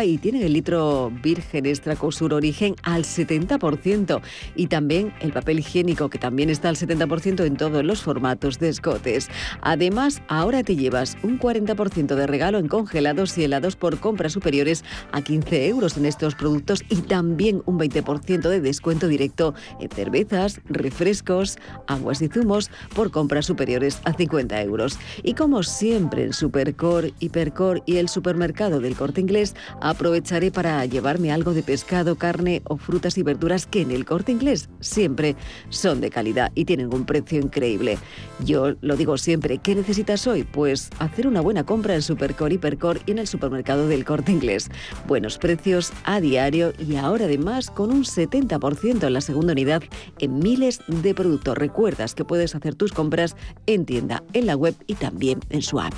y tienen el litro virgen extra Cosur origen al 70%, y también el papel higiénico, que también está al 70% en todos los formatos de escotes. Además, ahora te llevas un 40% de regalo en congelados y helados por compras superiores a 15 euros en estos productos, y también un 20% de descuento directo en cervezas, refrescos, aguas y zumos por compras superiores a 50 euros. Y como siempre en Supercor, Hipercor y el supermercado del Corte Inglés, aprovecharé para llevarme algo de pescado, carne o frutas y verduras que en el Corte Inglés siempre son de calidad y tienen un precio increíble. Yo lo digo siempre, ¿qué necesitas hoy? Pues hacer una buena compra en Supercor, Hipercor y en el supermercado del Corte Inglés. Buenos precios a diario y ahora además con un 70% en la segunda unidad en miles de productos. Recuerdas que puedes hacer tus compras en tienda, en la web y también en su app.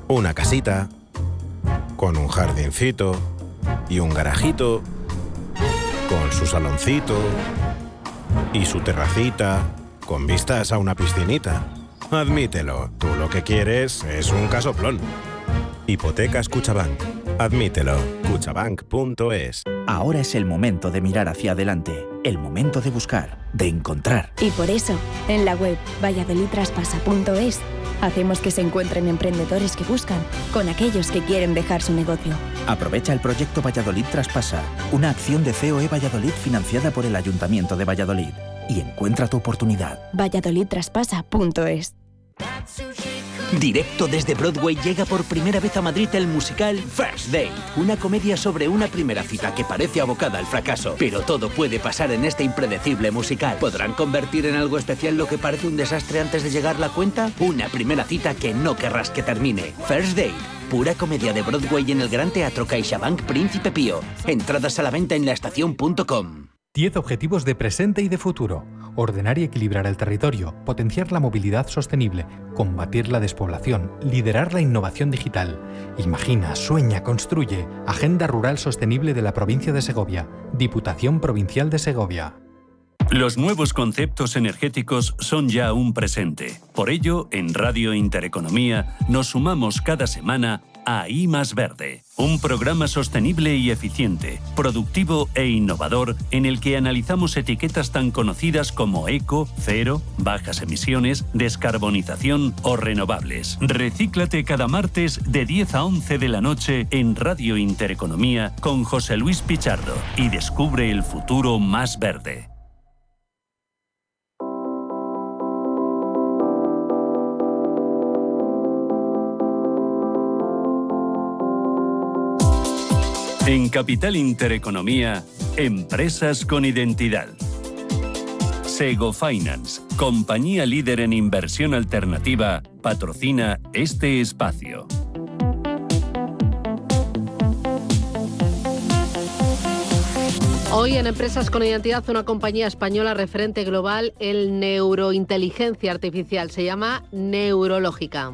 Una casita con un jardincito y un garajito, con su saloncito y su terracita, con vistas a una piscinita. Admítelo, tú lo que quieres es un casoplón. Hipotecas Cuchabank. Admítelo. Cuchabank.es. Ahora es el momento de mirar hacia adelante, el momento de buscar, de encontrar. Y por eso, en la web valladolidtraspasa.es hacemos que se encuentren emprendedores que buscan con aquellos que quieren dejar su negocio. Aprovecha el proyecto Valladolid Traspasa, una acción de COE Valladolid financiada por el Ayuntamiento de Valladolid, y encuentra tu oportunidad. valladolidtraspasa.es. Directo desde Broadway llega por primera vez a Madrid el musical First Date, una comedia sobre una primera cita que parece abocada al fracaso. Pero todo puede pasar en este impredecible musical. ¿Podrán convertir en algo especial lo que parece un desastre antes de llegar la cuenta? Una primera cita que no querrás que termine. First Date, pura comedia de Broadway en el Gran Teatro CaixaBank Príncipe Pío. Entradas a la venta en laestacion.com. 10 objetivos de presente y de futuro. Ordenar y equilibrar el territorio, potenciar la movilidad sostenible, combatir la despoblación, liderar la innovación digital. Imagina, sueña, construye. Agenda Rural Sostenible de la provincia de Segovia. Diputación Provincial de Segovia. Los nuevos conceptos energéticos son ya un presente. Por ello, en Radio Intereconomía nos sumamos cada semana a I Más Verde, un programa sostenible y eficiente, productivo e innovador en el que analizamos etiquetas tan conocidas como eco, cero, bajas emisiones, descarbonización o renovables. Recíclate cada martes de 10 a 11 de la noche en Radio Intereconomía con José Luis Pichardo y descubre el futuro más verde. En Capital Intereconomía, empresas con identidad. Sego Finance, compañía líder en inversión alternativa, patrocina este espacio. Hoy en Empresas con Identidad, una compañía española referente global en neurointeligencia artificial. Se llama Neurológica.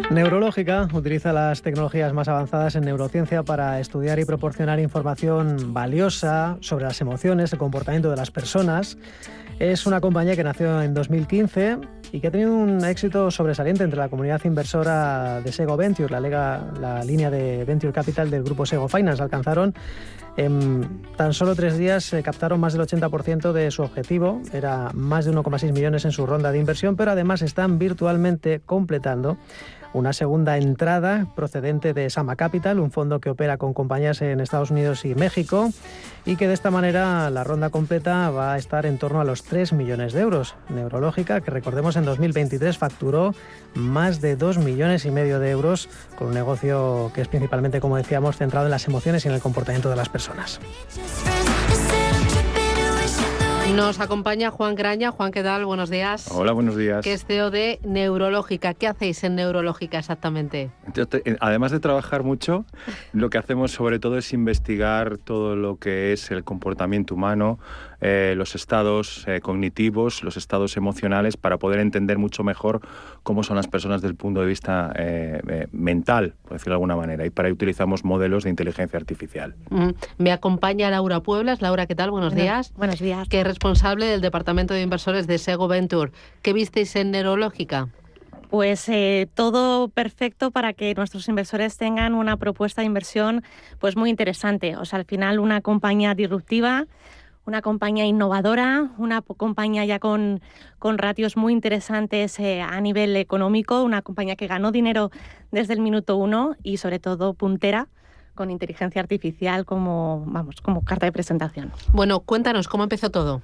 Neurológica utiliza las tecnologías más avanzadas en neurociencia para estudiar y proporcionar información valiosa sobre las emociones, el comportamiento de las personas. Es una compañía que nació en 2015 y que ha tenido un éxito sobresaliente entre la comunidad inversora de Sego Venture, la línea de Venture Capital del grupo Sego Finance. Alcanzaron en tan solo 3 días, captaron más del 80% de su objetivo, era más de 1,6 millones en su ronda de inversión, pero además están virtualmente completando una segunda entrada procedente de Sama Capital, un fondo que opera con compañías en Estados Unidos y México, y que de esta manera la ronda completa va a estar en torno a los 3 millones de euros. Neurológica, que recordemos en 2023 facturó más de 2,5 millones de euros con un negocio que es principalmente, como decíamos, centrado en las emociones y en el comportamiento de las personas. Nos acompaña Juan Graña. Juan, ¿qué tal? Buenos días. Hola, buenos días. Que es CEO de Neurológica. ¿Qué hacéis en Neurológica exactamente? Además de trabajar mucho, lo que hacemos sobre todo es investigar todo lo que es el comportamiento humano, los estados cognitivos, los estados emocionales, para poder entender mucho mejor cómo son las personas desde el punto de vista mental, por decirlo de alguna manera, y para ello utilizamos modelos de inteligencia artificial. Me acompaña Laura Pueblas. Laura, ¿qué tal? Buenos días. Buenos días. Que es responsable del Departamento de Inversores de Sego Venture. ¿Qué visteis en Neurológica? Pues todo perfecto para que nuestros inversores tengan una propuesta de inversión pues muy interesante. O sea, al final una compañía disruptiva, una compañía innovadora, una compañía ya con ratios muy interesantes a nivel económico, una compañía que ganó dinero desde el minuto 1 y sobre todo puntera, con inteligencia artificial como carta de presentación. Bueno, cuéntanos, ¿cómo empezó todo?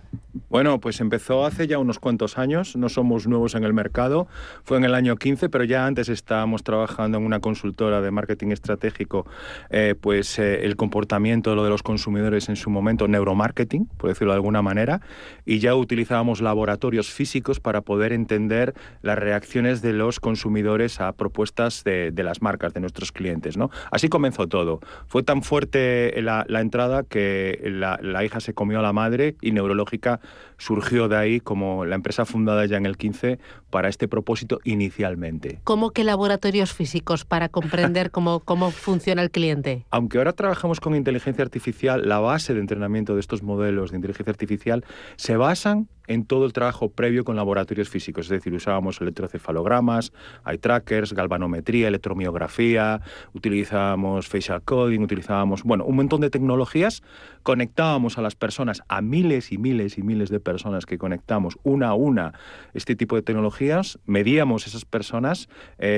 Bueno, pues empezó hace ya unos cuantos años, no somos nuevos en el mercado, fue en el año 15, pero ya antes estábamos trabajando en una consultora de marketing estratégico, el comportamiento de los consumidores en su momento, neuromarketing, por decirlo de alguna manera, y ya utilizábamos laboratorios físicos para poder entender las reacciones de los consumidores a propuestas de las marcas, de nuestros clientes, ¿no? Así comenzó todo. Fue tan fuerte la entrada que la hija se comió a la madre y Neurológica surgió de ahí como la empresa fundada ya en el 15 para este propósito inicialmente. ¿Cómo que laboratorios físicos para comprender cómo funciona el cliente? Aunque ahora trabajamos con inteligencia artificial, la base de entrenamiento de estos modelos de inteligencia artificial se basan en todo el trabajo previo con laboratorios físicos, es decir, usábamos electrocefalogramas, eye trackers, galvanometría, electromiografía, utilizábamos facial coding, utilizábamos, un montón de tecnologías, conectábamos a las personas, a miles y miles y miles de personas que conectamos una a una este tipo de tecnologías, medíamos esas personas,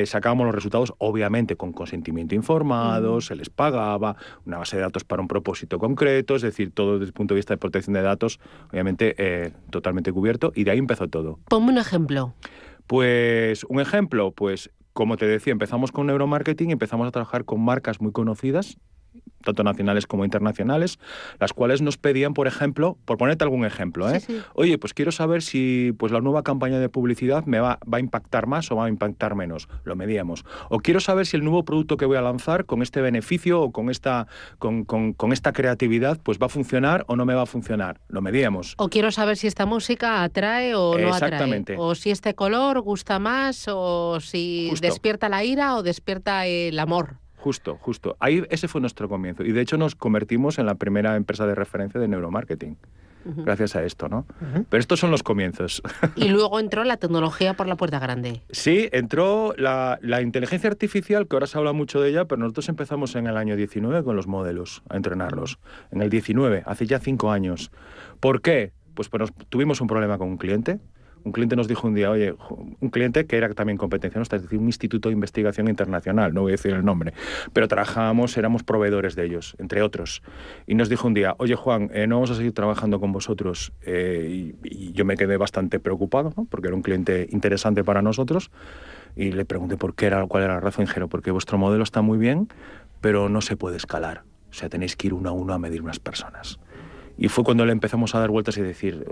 sacábamos los resultados, obviamente con consentimiento informado, se les pagaba, una base de datos para un propósito concreto, es decir, todo desde el punto de vista de protección de datos, obviamente totalmente cubierto, y de ahí empezó todo. Ponme un ejemplo. Pues un ejemplo, como te decía, empezamos con neuromarketing, empezamos a trabajar con marcas muy conocidas, tanto nacionales como internacionales, las cuales nos pedían, por ejemplo, por ponerte algún ejemplo, Sí. Oye, pues quiero saber si la nueva campaña de publicidad me va a impactar más o va a impactar menos. Lo medíamos. O quiero saber si el nuevo producto que voy a lanzar con este beneficio o con esta creatividad pues va a funcionar o no me va a funcionar. Lo medíamos. O quiero saber si esta música atrae o no atrae. Exactamente. O si este color gusta más o si despierta la ira o despierta el amor. Justo. Ahí ese fue nuestro comienzo. Y de hecho nos convertimos en la primera empresa de referencia de neuromarketing. Gracias a esto, ¿no? Pero estos son los comienzos. Y luego entró la tecnología por la puerta grande. Sí, entró la inteligencia artificial, que ahora se habla mucho de ella, pero nosotros empezamos en el año 19 con los modelos, a entrenarlos. En el 19, hace ya 5 años. ¿Por qué? Pues tuvimos un problema con un cliente. Un cliente nos dijo un día, oye, un cliente que era también competencia nuestra, es decir, un instituto de investigación internacional, no voy a decir el nombre, pero éramos proveedores de ellos, entre otros. Y nos dijo un día, oye Juan, no vamos a seguir trabajando con vosotros. Y yo me quedé bastante preocupado, ¿no? Porque era un cliente interesante para nosotros. Y le pregunté cuál era la razón. Dijeron, porque vuestro modelo está muy bien, pero no se puede escalar. O sea, tenéis que ir uno a uno a medir unas personas. Y fue cuando le empezamos a dar vueltas y decir,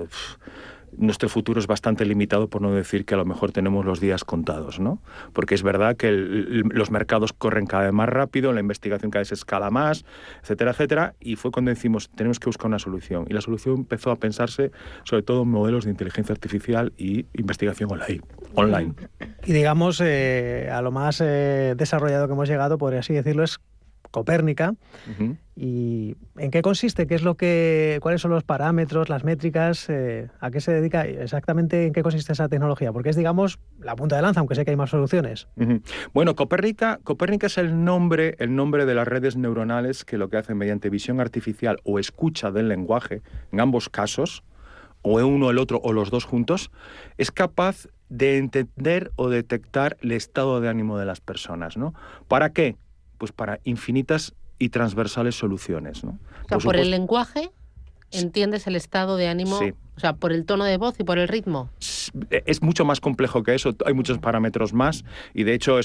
nuestro futuro es bastante limitado, por no decir que a lo mejor tenemos los días contados, ¿no? Porque es verdad que los mercados corren cada vez más rápido, la investigación cada vez se escala más, etcétera, etcétera, y fue cuando decimos, tenemos que buscar una solución. Y la solución empezó a pensarse sobre todo en modelos de inteligencia artificial y investigación online. Y digamos, a lo más desarrollado que hemos llegado, por así decirlo, es Copérnica. ¿Y en qué consiste? ¿Cuáles son los parámetros, las métricas? ¿A qué se dedica exactamente? ¿En qué consiste esa tecnología? Porque es, digamos, la punta de lanza, aunque sé que hay más soluciones. Bueno, Copérnica es el nombre de las redes neuronales que lo que hacen mediante visión artificial o escucha del lenguaje, en ambos casos, o uno, el otro, o los dos juntos, es capaz de entender o detectar el estado de ánimo de las personas, ¿no? ¿Para qué? Pues para infinitas y transversales soluciones, ¿no? O sea, por el lenguaje entiendes el estado de ánimo O sea, por el tono de voz y por el ritmo. Es mucho más complejo que eso, hay muchos parámetros más y de hecho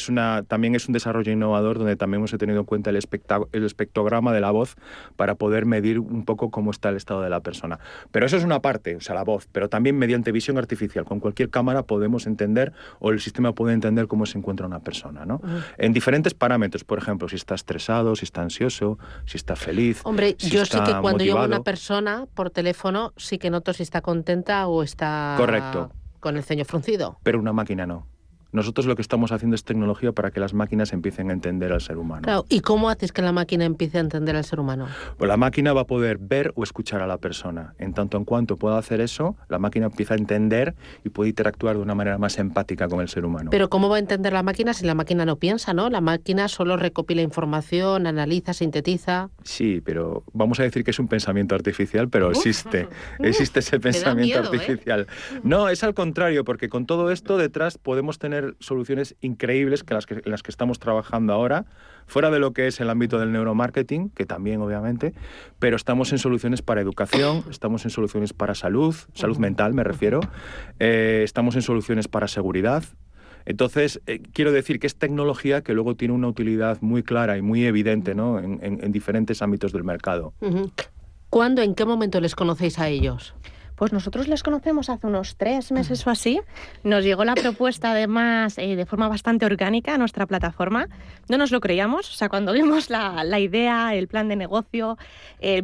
también es un desarrollo innovador donde también hemos tenido en cuenta el espectrograma de la voz para poder medir un poco cómo está el estado de la persona. Pero eso es una parte, o sea, la voz, pero también mediante visión artificial. Con cualquier cámara podemos entender o el sistema puede entender cómo se encuentra una persona, ¿no? En diferentes parámetros, por ejemplo, si está estresado, si está ansioso, si está feliz. Hombre, si yo está sí que cuando motivado. llamo a una persona por teléfono sí que noto si está contenta o está Correcto. con el ceño fruncido. Pero una máquina no. Nosotros lo que estamos haciendo es tecnología para que las máquinas empiecen a entender al ser humano. Claro, ¿y cómo haces que la máquina empiece a entender al ser humano? Pues la máquina va a poder ver o escuchar a la persona. En tanto en cuanto pueda hacer eso, la máquina empieza a entender y puede interactuar de una manera más empática con el ser humano. Pero ¿cómo va a entender la máquina si la máquina no piensa, ¿no? La máquina solo recopila información, analiza, sintetiza. Sí, pero vamos a decir que es un pensamiento artificial, pero existe ese pensamiento artificial. No, es al contrario, porque con todo esto detrás podemos tener soluciones increíbles en las que estamos trabajando ahora, fuera de lo que es el ámbito del neuromarketing, que también obviamente, pero estamos en soluciones para educación, estamos en soluciones para salud mental me refiero, estamos en soluciones para seguridad. Entonces, quiero decir que es tecnología que luego tiene una utilidad muy clara y muy evidente, ¿no? en diferentes ámbitos del mercado. ¿Cuándo, en qué momento les conocéis a ellos? Pues nosotros les conocemos hace unos 3 meses o así. Nos llegó la propuesta, además, de forma bastante orgánica a nuestra plataforma. No nos lo creíamos. O sea, cuando vimos la idea, el plan de negocio,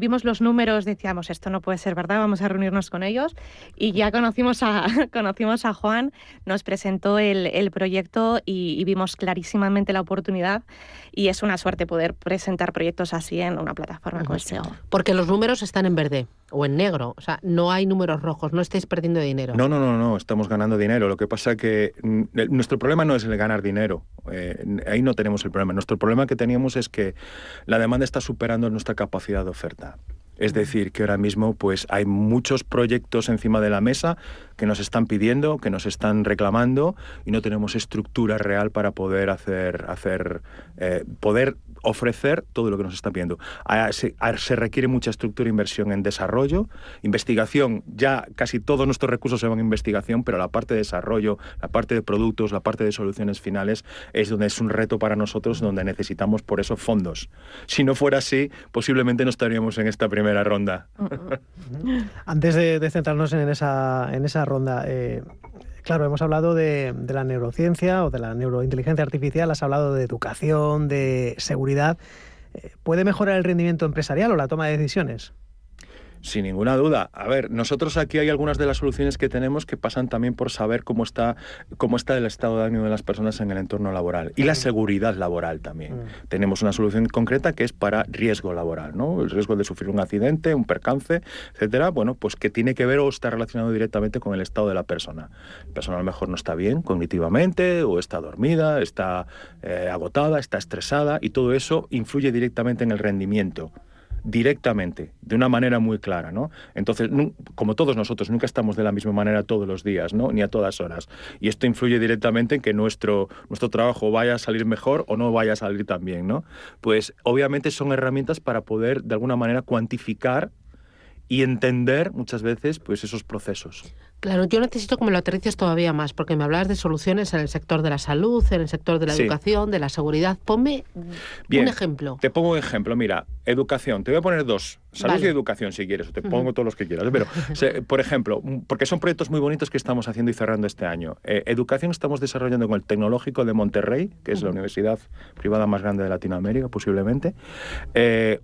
vimos los números, decíamos, esto no puede ser verdad, vamos a reunirnos con ellos. Y ya conocimos a Juan, nos presentó el proyecto y vimos clarísimamente la oportunidad. Y es una suerte poder presentar proyectos así en una plataforma como SEO. Porque los números están en verde o en negro. O sea, no hay números rojos, no estáis perdiendo dinero. No, estamos ganando dinero. Lo que pasa es que nuestro problema no es el ganar dinero. Ahí no tenemos el problema. Nuestro problema que teníamos es que la demanda está superando nuestra capacidad de oferta. Es decir, que ahora mismo pues hay muchos proyectos encima de la mesa que nos están pidiendo, que nos están reclamando y no tenemos estructura real para poder poder ofrecer todo lo que nos están pidiendo. Se requiere mucha estructura e inversión en desarrollo, investigación. Ya casi todos nuestros recursos se van a investigación, pero la parte de desarrollo, la parte de productos, la parte de soluciones finales es donde es un reto para nosotros, donde necesitamos por eso fondos. Si no fuera así, posiblemente no estaríamos en esta primera ronda. Antes de centrarnos en esa ronda, claro, hemos hablado de la neurociencia o de la neurointeligencia artificial, has hablado de educación, de seguridad. ¿Puede mejorar el rendimiento empresarial o la toma de decisiones? Sin ninguna duda. A ver, nosotros aquí hay algunas de las soluciones que tenemos que pasan también por saber cómo está el estado de ánimo de las personas en el entorno laboral y la seguridad laboral también. Tenemos una solución concreta que es para riesgo laboral, ¿no? El riesgo de sufrir un accidente, un percance, etcétera, bueno, pues que tiene que ver o está relacionado directamente con el estado de la persona. La persona a lo mejor no está bien cognitivamente o está dormida, está agotada, está estresada y todo eso influye directamente en el rendimiento. Directamente, de una manera muy clara, ¿no? Entonces, como todos nosotros, nunca estamos de la misma manera todos los días, ¿no? Ni a todas horas. Y esto influye directamente en que nuestro trabajo vaya a salir mejor o no vaya a salir tan bien, ¿no? Pues, obviamente, son herramientas para poder, de alguna manera, cuantificar y entender, muchas veces, pues esos procesos. Claro, yo necesito que me lo aterrices todavía más, porque me hablabas de soluciones en el sector de la salud, en el sector de la educación, de la seguridad. Ponme un ejemplo. Te pongo un ejemplo. Mira, educación. Te voy a poner 2. Salud y educación, si quieres. O te pongo todos los que quieras. Pero, por ejemplo, porque son proyectos muy bonitos que estamos haciendo y cerrando este año. Educación estamos desarrollando con el Tecnológico de Monterrey, que es la universidad privada más grande de Latinoamérica, posiblemente.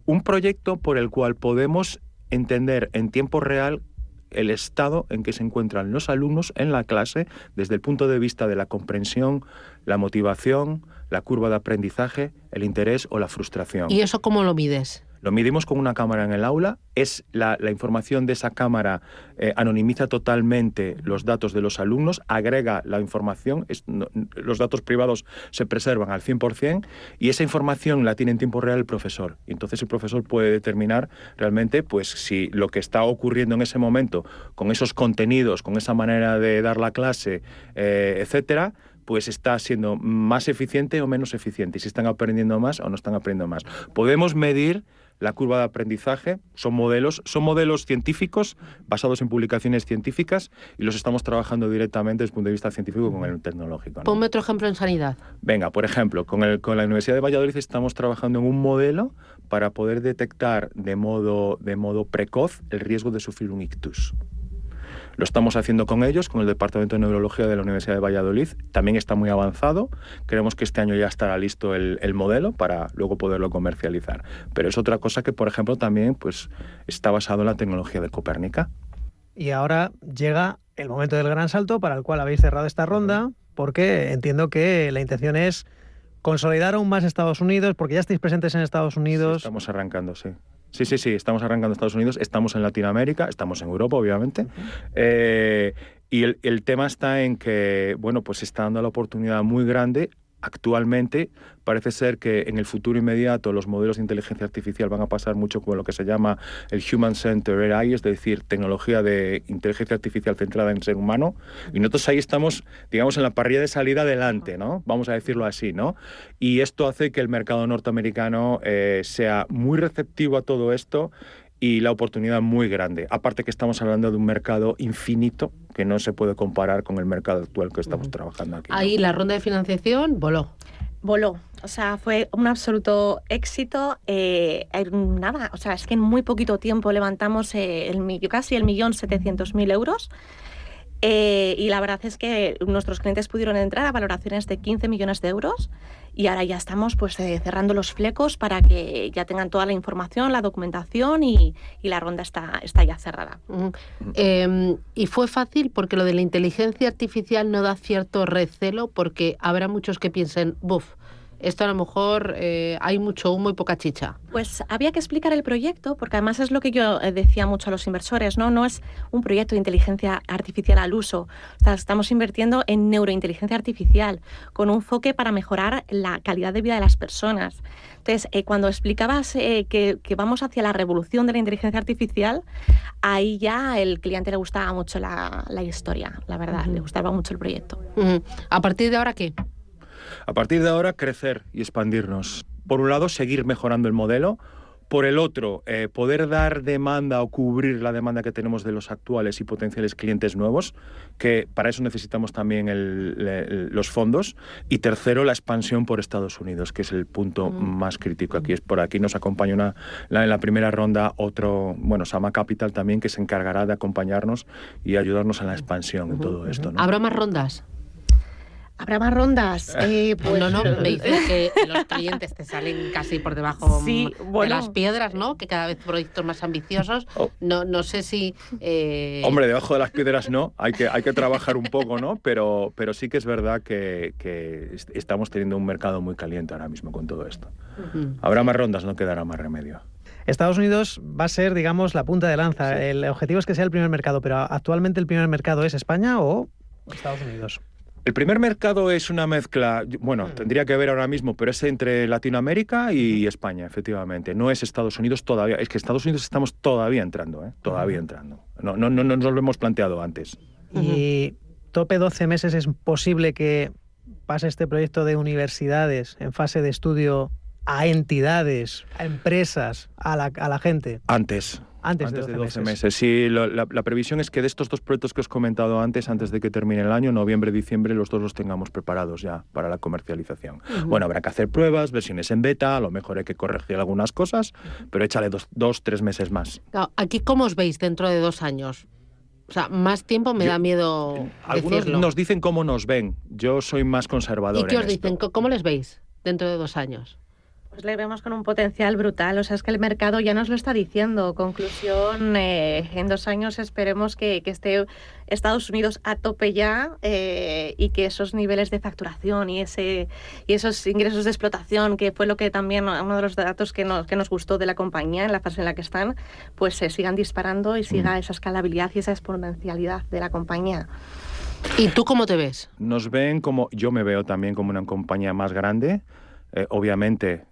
Un proyecto por el cual podemos entender en tiempo real el estado en que se encuentran los alumnos en la clase desde el punto de vista de la comprensión, la motivación, la curva de aprendizaje, el interés o la frustración. ¿Y eso cómo lo mides? Lo midimos con una cámara en el aula. Es la información de esa cámara anonimiza totalmente los datos de los alumnos, agrega la información, los datos privados se preservan al 100% y esa información la tiene en tiempo real el profesor. Y entonces el profesor puede determinar realmente pues, si lo que está ocurriendo en ese momento con esos contenidos, con esa manera de dar la clase, etcétera, pues está siendo más eficiente o menos eficiente, y si están aprendiendo más o no están aprendiendo más. Podemos medir la curva de aprendizaje. Son modelos científicos basados en publicaciones científicas y los estamos trabajando directamente desde el punto de vista científico con el tecnológico, ¿no? Ponme otro ejemplo en sanidad. Venga, por ejemplo, con la Universidad de Valladolid estamos trabajando en un modelo para poder detectar de modo precoz el riesgo de sufrir un ictus. Lo estamos haciendo con ellos, con el Departamento de Neurología de la Universidad de Valladolid. También está muy avanzado. Creemos que este año ya estará listo el modelo para luego poderlo comercializar. Pero es otra cosa que, por ejemplo, también pues, está basado en la tecnología de Copérnica. Y ahora llega el momento del gran salto para el cual habéis cerrado esta ronda, porque entiendo que la intención es consolidar aún más Estados Unidos, porque ya estáis presentes en Estados Unidos. Sí, estamos arrancando, sí. Sí, estamos arrancando en Estados Unidos, estamos en Latinoamérica, estamos en Europa, obviamente. Y el tema está en que, bueno, pues está dando la oportunidad muy grande. Actualmente parece ser que en el futuro inmediato los modelos de inteligencia artificial van a pasar mucho con lo que se llama el Human Centered AI, es decir, tecnología de inteligencia artificial centrada en el ser humano. Y nosotros ahí estamos, digamos, en la parrilla de salida adelante, ¿no? Vamos a decirlo así, ¿no? Y esto hace que el mercado norteamericano sea muy receptivo a todo esto y la oportunidad muy grande. Aparte que estamos hablando de un mercado infinito que no se puede comparar con el mercado actual que estamos trabajando aquí, ¿no? Ahí la ronda de financiación voló. O sea, fue un absoluto éxito. Nada, o sea, es que en muy poquito tiempo levantamos casi 1.700.000 euros. Y la verdad es que nuestros clientes pudieron entrar a valoraciones de 15 millones de euros y ahora ya estamos pues cerrando los flecos para que ya tengan toda la información, la documentación y la ronda está ya cerrada. Y fue fácil porque lo de la inteligencia artificial no da cierto recelo, porque habrá muchos que piensen, esto a lo mejor hay mucho humo y poca chicha. Pues había que explicar el proyecto, porque además es lo que yo decía mucho a los inversores, ¿no? No es un proyecto de inteligencia artificial al uso. O sea, estamos invirtiendo en neurointeligencia artificial, con un enfoque para mejorar la calidad de vida de las personas. Entonces, cuando explicabas que vamos hacia la revolución de la inteligencia artificial, ahí ya el cliente le gustaba mucho la historia, la verdad, le gustaba mucho el proyecto. ¿A partir de ahora qué? A partir de ahora, crecer y expandirnos. Por un lado, seguir mejorando el modelo. Por el otro, poder dar demanda o cubrir la demanda que tenemos de los actuales y potenciales clientes nuevos, que para eso necesitamos también los fondos. Y tercero, la expansión por Estados Unidos, que es el punto más crítico. Por aquí nos acompaña en la primera ronda Sama Capital también, que se encargará de acompañarnos y ayudarnos en la expansión en todo esto, ¿no? ¿Habrá más rondas? ¿Habrá más rondas? Pues no, me dices que los clientes te salen casi por debajo de las piedras, ¿no? Que cada vez proyectos más ambiciosos. No sé si... Hombre, debajo de las piedras no, hay que trabajar un poco, ¿no? Pero sí que es verdad que estamos teniendo un mercado muy caliente ahora mismo con todo esto. Habrá más rondas, no quedará más remedio. Estados Unidos va a ser, digamos, la punta de lanza. Sí. El objetivo es que sea el primer mercado, pero ¿actualmente el primer mercado es España o Estados Unidos? El primer mercado es una mezcla, tendría que ver ahora mismo, pero es entre Latinoamérica y España, efectivamente. No es Estados Unidos todavía, es que Estados Unidos estamos todavía entrando, todavía entrando. No nos lo hemos planteado antes. Y tope 12 meses, ¿es posible que pase este proyecto de universidades en fase de estudio a entidades, a empresas, a la gente? Antes de 12 meses. Sí, la previsión es que de estos dos proyectos que os he comentado antes de que termine el año, noviembre, diciembre, los dos los tengamos preparados ya para la comercialización. Bueno, habrá que hacer pruebas, versiones en beta, a lo mejor hay que corregir algunas cosas, pero échale 3 meses más. Claro, ¿aquí cómo os veis dentro de 2 años? O sea, más tiempo me da miedo algunos decirlo. Nos dicen cómo nos ven. Yo soy más conservador. ¿Y qué os dicen? ¿Cómo les veis dentro de 2 años? Pues le vemos con un potencial brutal, o sea, es que el mercado ya nos lo está diciendo. Conclusión, en 2 años esperemos que esté Estados Unidos a tope ya y que esos niveles de facturación y esos ingresos de explotación, que fue lo que también uno de los datos que nos gustó de la compañía en la fase en la que están, pues se sigan disparando y siga esa escalabilidad y esa exponencialidad de la compañía. ¿Y tú cómo te ves? Nos ven yo me veo también como una compañía más grande. Obviamente,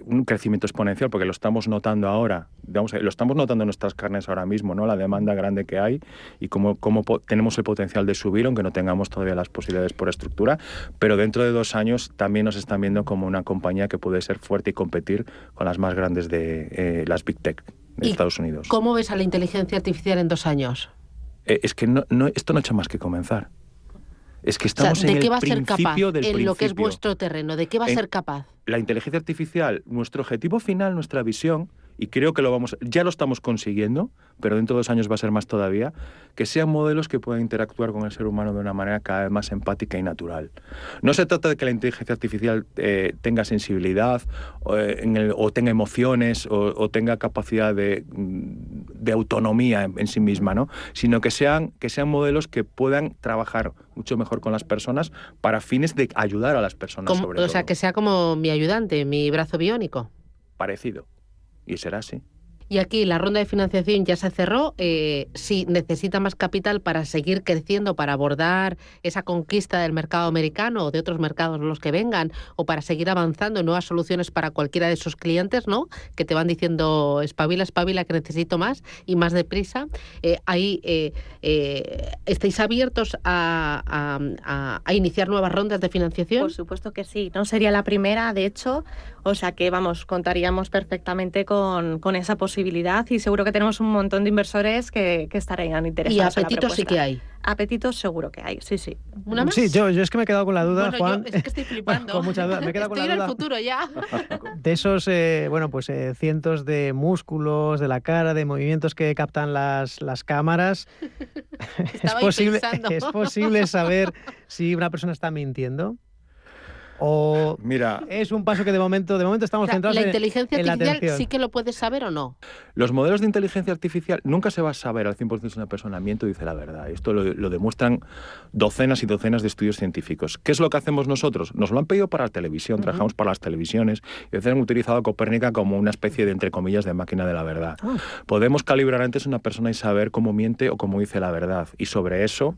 un crecimiento exponencial, porque lo estamos notando ahora, lo estamos notando en nuestras carnes ahora mismo, ¿no? La demanda grande que hay y cómo tenemos el potencial de subir, aunque no tengamos todavía las posibilidades por estructura, pero dentro de 2 años también nos están viendo como una compañía que puede ser fuerte y competir con las más grandes de las Big Tech de Estados Unidos. ¿Cómo ves a la inteligencia artificial en 2 años? Es que esto no ha hecho más que comenzar. Es que estamos ¿de en qué el va a ser capaz principio del en principio. lo que es vuestro terreno? ¿De qué va a ser capaz? La inteligencia artificial, nuestro objetivo final, nuestra visión, y creo que ya lo estamos consiguiendo, pero dentro de 2 años va a ser más todavía, que sean modelos que puedan interactuar con el ser humano de una manera cada vez más empática y natural. No se trata de que la inteligencia artificial tenga sensibilidad o tenga emociones o tenga capacidad de autonomía en sí misma, ¿no? Sino que sean modelos que puedan trabajar mucho mejor con las personas para fines de ayudar a las personas sobre todo. O sea, que sea como mi ayudante, mi brazo biónico. Parecido. Y será así. Y aquí la ronda de financiación ya se cerró. Si necesita más capital para seguir creciendo, para abordar esa conquista del mercado americano o de otros mercados los que vengan, o para seguir avanzando en nuevas soluciones para cualquiera de sus clientes, ¿no? Que te van diciendo espabila, espabila, que necesito más y más deprisa. ¿Estáis abiertos a iniciar nuevas rondas de financiación? Por supuesto que sí. No sería la primera, de hecho. O sea que, contaríamos perfectamente con esa posibilidad y seguro que tenemos un montón de inversores que estarían interesados. ¿Y apetito sí que hay? Apetito seguro que hay, sí, sí. ¿Una más? Sí, yo es que me he quedado con la duda, Juan. Es que estoy flipando. Con mucha duda. Me he quedado con la duda. Estoy en el futuro ya. De esos, cientos de músculos de la cara, de movimientos que captan las cámaras, ¿es posible saber si una persona está mintiendo? ¿O es un paso que de momento estamos centrados en la inteligencia artificial? atención? ¿Sí que lo puedes saber o no? Los modelos de inteligencia artificial nunca se va a saber al 100% si una persona miente o dice la verdad. Esto lo demuestran docenas y docenas de estudios científicos. ¿Qué es lo que hacemos nosotros? Nos lo han pedido para la televisión, trabajamos para las televisiones y han utilizado a Copérnica como una especie de, entre comillas, de máquina de la verdad. Podemos calibrar antes a una persona y saber cómo miente o cómo dice la verdad. Y sobre eso,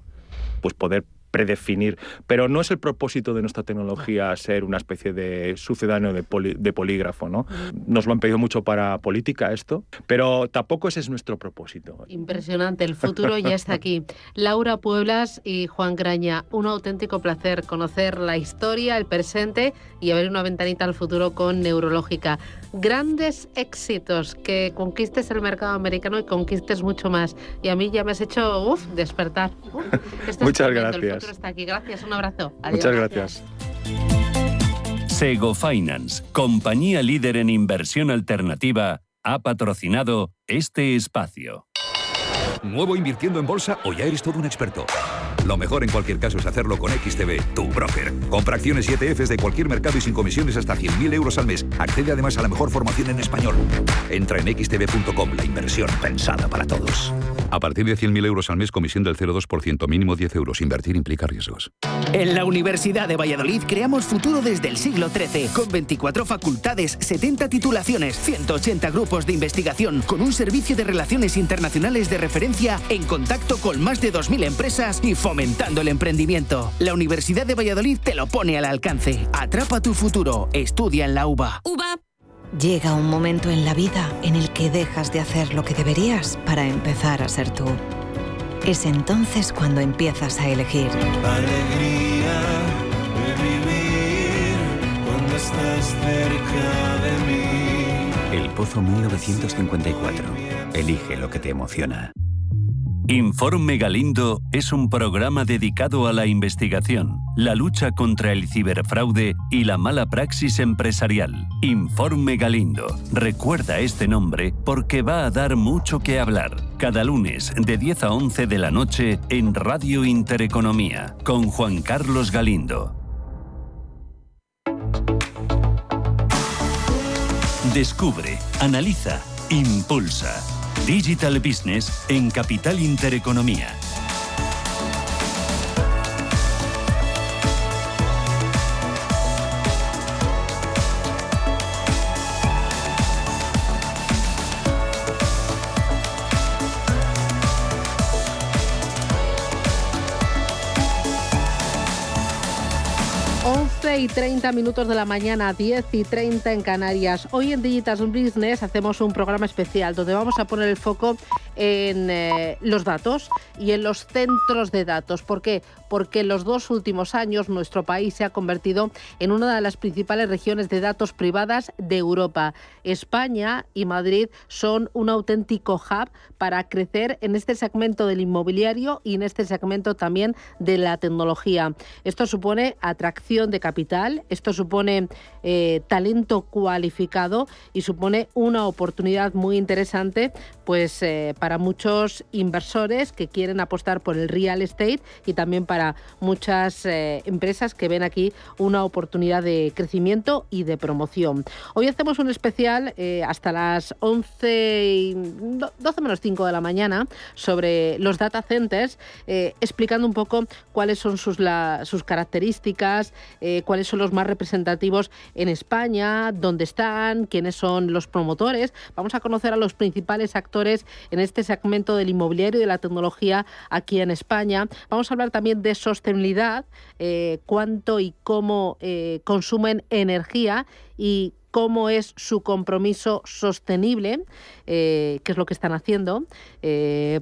pues poder predefinir, pero no es el propósito de nuestra tecnología ser una especie de sucedáneo de polígrafo, ¿no? Nos lo han pedido mucho para política esto, pero tampoco ese es nuestro propósito. Impresionante, el futuro ya está aquí. Laura Pueblas y Juan Graña, un auténtico placer conocer la historia, el presente y abrir una ventanita al futuro con Neurológica. Grandes éxitos, que conquistes el mercado americano y conquistes mucho más. Y a mí ya me has hecho despertar. Muchas gracias. El futuro está aquí. Gracias, un abrazo. Adiós. Muchas gracias. Sego Finance, compañía líder en inversión alternativa, ha patrocinado este espacio. ¿Nuevo invirtiendo en bolsa o ya eres todo un experto? Lo mejor en cualquier caso es hacerlo con XTB, tu broker. Compra acciones y ETFs de cualquier mercado y sin comisiones hasta 100.000 euros al mes. Accede además a la mejor formación en español. Entra en xtb.com, la inversión pensada para todos. A partir de 100.000 euros al mes, comisión del 0,2%, mínimo 10 euros. Invertir implica riesgos. En la Universidad de Valladolid creamos futuro desde el siglo XIII, con 24 facultades, 70 titulaciones, 180 grupos de investigación, con un servicio de relaciones internacionales de referencia en contacto con más de 2.000 empresas y fomentando el emprendimiento. La Universidad de Valladolid te lo pone al alcance. Atrapa tu futuro. Estudia en la UVA. Llega un momento en la vida en el que dejas de hacer lo que deberías para empezar a ser tú. Es entonces cuando empiezas a elegir. Alegría de vivir cuando estás cerca de mí. El Pozo 1954. Elige lo que te emociona. Informe Galindo es un programa dedicado a la investigación, la lucha contra el ciberfraude y la mala praxis empresarial. Informe Galindo. Recuerda este nombre porque va a dar mucho que hablar. Cada lunes de 10 a 11 de la noche en Radio Intereconomía con Juan Carlos Galindo. Descubre, analiza, impulsa. Digital Business en Capital Intereconomía. 9:30 de la mañana, 10:30 en Canarias. Hoy en Digital Business hacemos un programa especial donde vamos a poner el foco en los datos y en los centros de datos. ¿Por qué? Porque en los 2 últimos años nuestro país se ha convertido en una de las principales regiones de datos privadas de Europa. España y Madrid son un auténtico hub para crecer en este segmento del inmobiliario y en este segmento también de la tecnología. Esto supone atracción de capital, esto supone talento cualificado y supone una oportunidad muy interesante pues para muchos inversores que quieren apostar por el real estate y también para muchas empresas que ven aquí una oportunidad de crecimiento y de promoción. Hoy hacemos un especial hasta las 12 menos 5 de la mañana sobre los data centers, explicando un poco cuáles son sus características, cuáles son los más representativos en España, dónde están, quiénes son los promotores. Vamos a conocer a los principales actores en este segmento del inmobiliario y de la tecnología aquí en España. Vamos a hablar también de sostenibilidad, cuánto y cómo consumen energía y cómo es su compromiso sostenible, qué es lo que están haciendo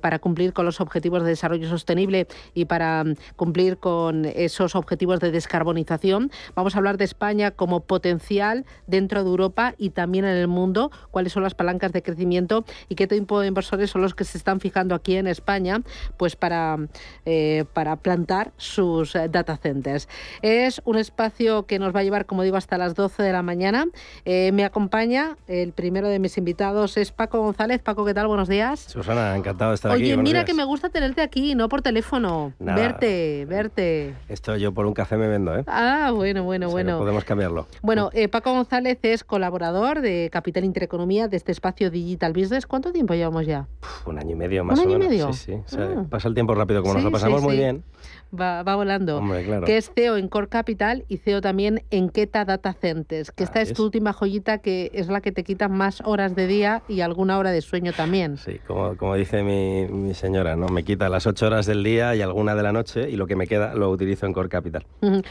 para cumplir con los objetivos de desarrollo sostenible y para cumplir con esos objetivos de descarbonización. Vamos a hablar de España como potencial dentro de Europa y también en el mundo, cuáles son las palancas de crecimiento y qué tipo de inversores son los que se están fijando aquí en España pues para plantar sus data centers. Es un espacio que nos va a llevar, como digo, hasta las 12 de la mañana. Me acompaña el primero de mis invitados, es Paco González. Paco, ¿qué tal? Buenos días. Susana, encantado de estar aquí. Oye, Buenos mira días. que me gusta tenerte aquí, no por teléfono. Nada. Verte. Esto yo por un café me vendo, ¿eh? Ah, bueno. O sea, que podemos cambiarlo. Bueno, Paco González es colaborador de Capital Intereconomía de este espacio Digital Business. ¿Cuánto tiempo llevamos ya? 1 año y medio más o menos. ¿1 año y medio? Sí. O sea, pasa el tiempo rápido, como nos lo pasamos muy bien. Va volando. Hombre, claro. Que es CEO en Core Capital y CEO también en Keta Data Centers, que esta es tu última joyita, que es la que te quita más horas de día y alguna hora de sueño también. Sí, como dice mi señora, ¿no? Me quita las 8 horas del día y alguna de la noche y lo que me queda lo utilizo en Core Capital.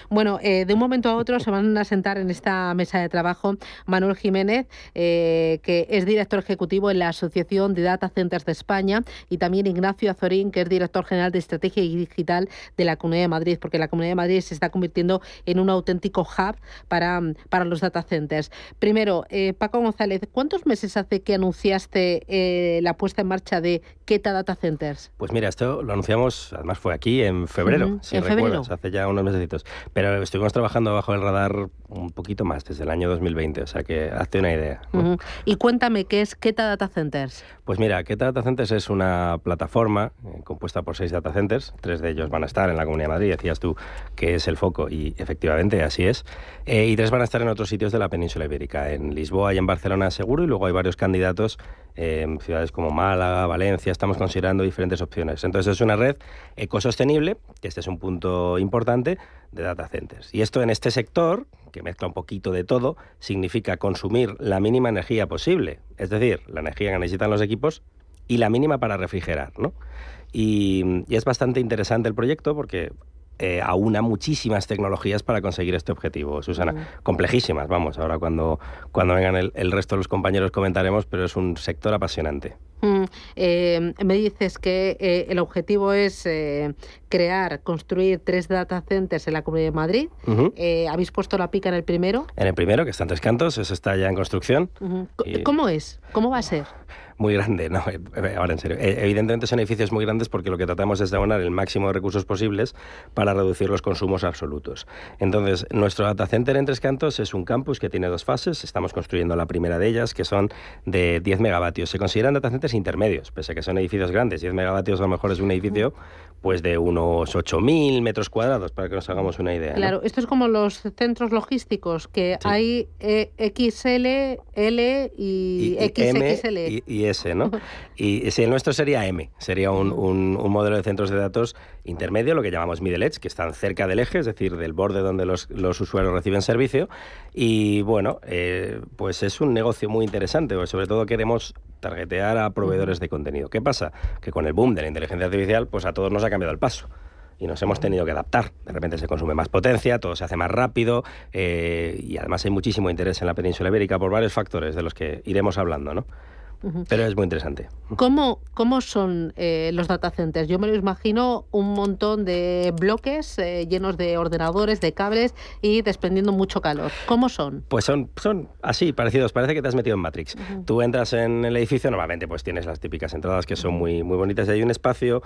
Bueno, de un momento a otro se van a sentar en esta mesa de trabajo Manuel Jiménez, que es director ejecutivo en la Asociación de Data Centers de España, y también Ignacio Azorín, que es director general de Estrategia Digital de la Comunidad de Madrid, porque la Comunidad de Madrid se está convirtiendo en un auténtico hub para los data centers. Primero, Paco González, ¿cuántos meses hace que anunciaste la puesta en marcha de Keta Data Centers? Pues mira, esto lo anunciamos, además fue aquí en febrero, si recuerdas, hace ya unos mesecitos. Pero estuvimos trabajando bajo el radar un poquito más, desde el año 2020, o sea que hazte una idea, ¿no? Y cuéntame, ¿qué es Keta Data Centers? Pues mira, Keta Data Centers es una plataforma compuesta por 6 data centers, 3 de ellos van a estar en la Comunidad de Madrid, decías tú que es el foco, y efectivamente así es, y 3 van a estar en otros sitios de la península ibérica, en Lisboa y en Barcelona seguro, y luego hay varios candidatos en ciudades como Málaga, Valencia. Estamos considerando diferentes opciones. Entonces es una red ecosostenible, que este es un punto importante, de data centers. Y esto en este sector, que mezcla un poquito de todo, significa consumir la mínima energía posible, es decir, la energía que necesitan los equipos y la mínima para refrigerar, ¿no? Y es bastante interesante el proyecto porque aúna muchísimas tecnologías para conseguir este objetivo, Susana. Complejísimas, vamos, ahora cuando vengan el resto de los compañeros comentaremos, pero es un sector apasionante. Me dices que el objetivo es construir 3 data centers en la Comunidad de Madrid. ¿Habéis puesto la pica en el primero? En el primero, que está en Tres Cantos, eso está ya en construcción. ¿Cómo es? ¿Cómo va a ser? Muy grande, no, ahora en serio. Evidentemente son edificios muy grandes porque lo que tratamos es de abonar el máximo de recursos posibles para reducir los consumos absolutos. Entonces, nuestro data center en Tres Cantos es un campus que tiene 2 fases. Estamos construyendo la primera de ellas, que son de 10 megavatios. Se consideran data centers intermedios, pese a que son edificios grandes. 10 megavatios a lo mejor es un edificio pues de unos 8.000 metros cuadrados, para que nos hagamos una idea, ¿no? Claro, esto es como los centros logísticos, que sí. Hay XL, L y XXL. M y S, ¿no? Y si el nuestro sería M, sería un modelo de centros de datos intermedio, lo que llamamos middle edge, que están cerca del eje, es decir, del borde donde los usuarios reciben servicio. Y bueno, pues es un negocio muy interesante, porque sobre todo queremos targetear a proveedores de contenido. ¿Qué pasa? Que con el boom de la inteligencia artificial, pues a todos nos ha cambiado el paso. y nos hemos tenido que adaptar. De repente se consume más potencia, todo se hace más rápido y además hay muchísimo interés en la península ibérica por varios factores de los que iremos hablando, ¿no? Pero es muy interesante. ¿Cómo son los data centers? Yo me lo imagino un montón de bloques llenos de ordenadores, de cables y desprendiendo mucho calor. ¿Cómo son? Pues son así, parecidos. Parece que te has metido en Matrix. Tú entras en el edificio, normalmente pues tienes las típicas entradas que son muy, muy bonitas y hay un espacio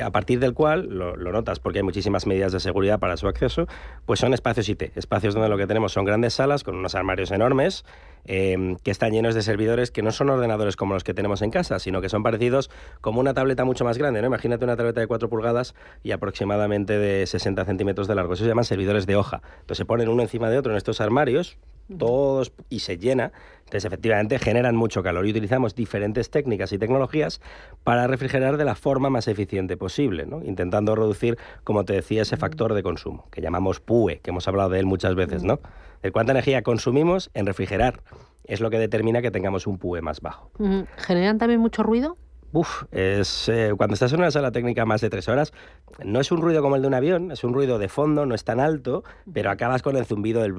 a partir del cual, lo notas porque hay muchísimas medidas de seguridad para su acceso, pues son espacios IT, espacios donde lo que tenemos son grandes salas con unos armarios enormes que están llenos de servidores que no son ordenadores como los que tenemos en casa, sino que son parecidos como una tableta mucho más grande, ¿no? Imagínate una tableta de 4 pulgadas y aproximadamente de 60 centímetros de largo. Eso se llaman servidores de hoja. Entonces se ponen uno encima de otro en estos armarios, todos, y se llena. Entonces efectivamente generan mucho calor y utilizamos diferentes técnicas y tecnologías para refrigerar de la forma más eficiente posible, ¿no? Intentando reducir, como te decía, ese factor de consumo, que llamamos PUE, que hemos hablado de él muchas veces, ¿no? De cuánta energía consumimos en refrigerar es lo que determina que tengamos un PUE más bajo. ¿Generan también mucho ruido? Cuando estás en una sala técnica más de 3 horas, no es un ruido como el de un avión, es un ruido de fondo, no es tan alto, pero acabas con el zumbido del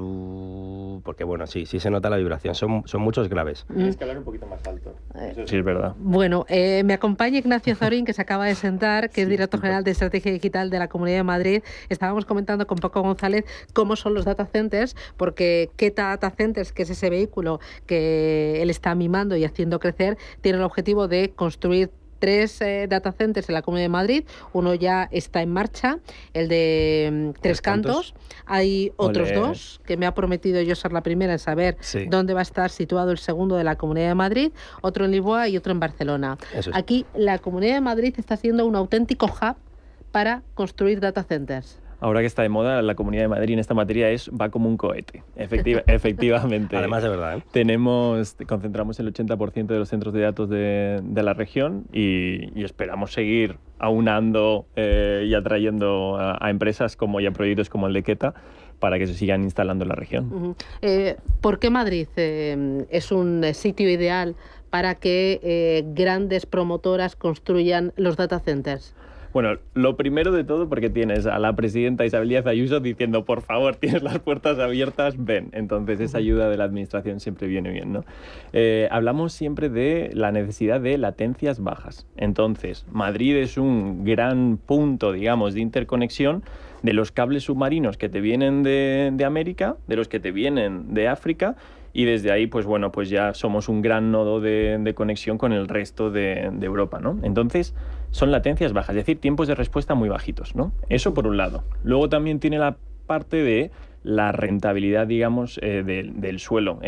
porque bueno, sí se nota la vibración, son muchos graves. Tienes que hablar un poquito más alto, eso sí es verdad. Bueno, me acompaña Ignacio Zorín, que se acaba de sentar, que es director general de Estrategia Digital de la Comunidad de Madrid. Estábamos comentando con Paco González cómo son los data centers, porque qué data centers, que es ese vehículo que él está mimando y haciendo crecer, tiene el objetivo de construir 3 data centers en la Comunidad de Madrid. Uno ya está en marcha, el de Tres Cantos. Hay otros 2 que me ha prometido yo ser la primera en saber dónde va a estar situado el segundo de la Comunidad de Madrid, otro en Lisboa y otro en Barcelona. Aquí la Comunidad de Madrid está siendo un auténtico hub para construir data centers. Ahora que está de moda, la Comunidad de Madrid en esta materia va como un cohete, efectivamente. Además de verdad, ¿eh? Concentramos el 80% de los centros de datos de la región y esperamos seguir aunando y atrayendo a empresas y a proyectos como el de Queta para que se sigan instalando en la región. ¿Por qué Madrid es un sitio ideal para que grandes promotoras construyan los data centers? Bueno, lo primero de todo porque tienes a la presidenta Isabel Díaz Ayuso diciendo, por favor, tienes las puertas abiertas, ven. Entonces esa ayuda de la administración siempre viene bien, ¿no? Hablamos siempre de la necesidad de latencias bajas. Entonces, Madrid es un gran punto, digamos, de interconexión de los cables submarinos que te vienen de América, de los que te vienen de África, y desde ahí, pues bueno, pues ya somos un gran nodo de conexión con el resto de Europa, ¿no? Entonces, son latencias bajas, es decir, tiempos de respuesta muy bajitos, ¿no? Eso por un lado. Luego también tiene la parte de la rentabilidad, digamos, del suelo.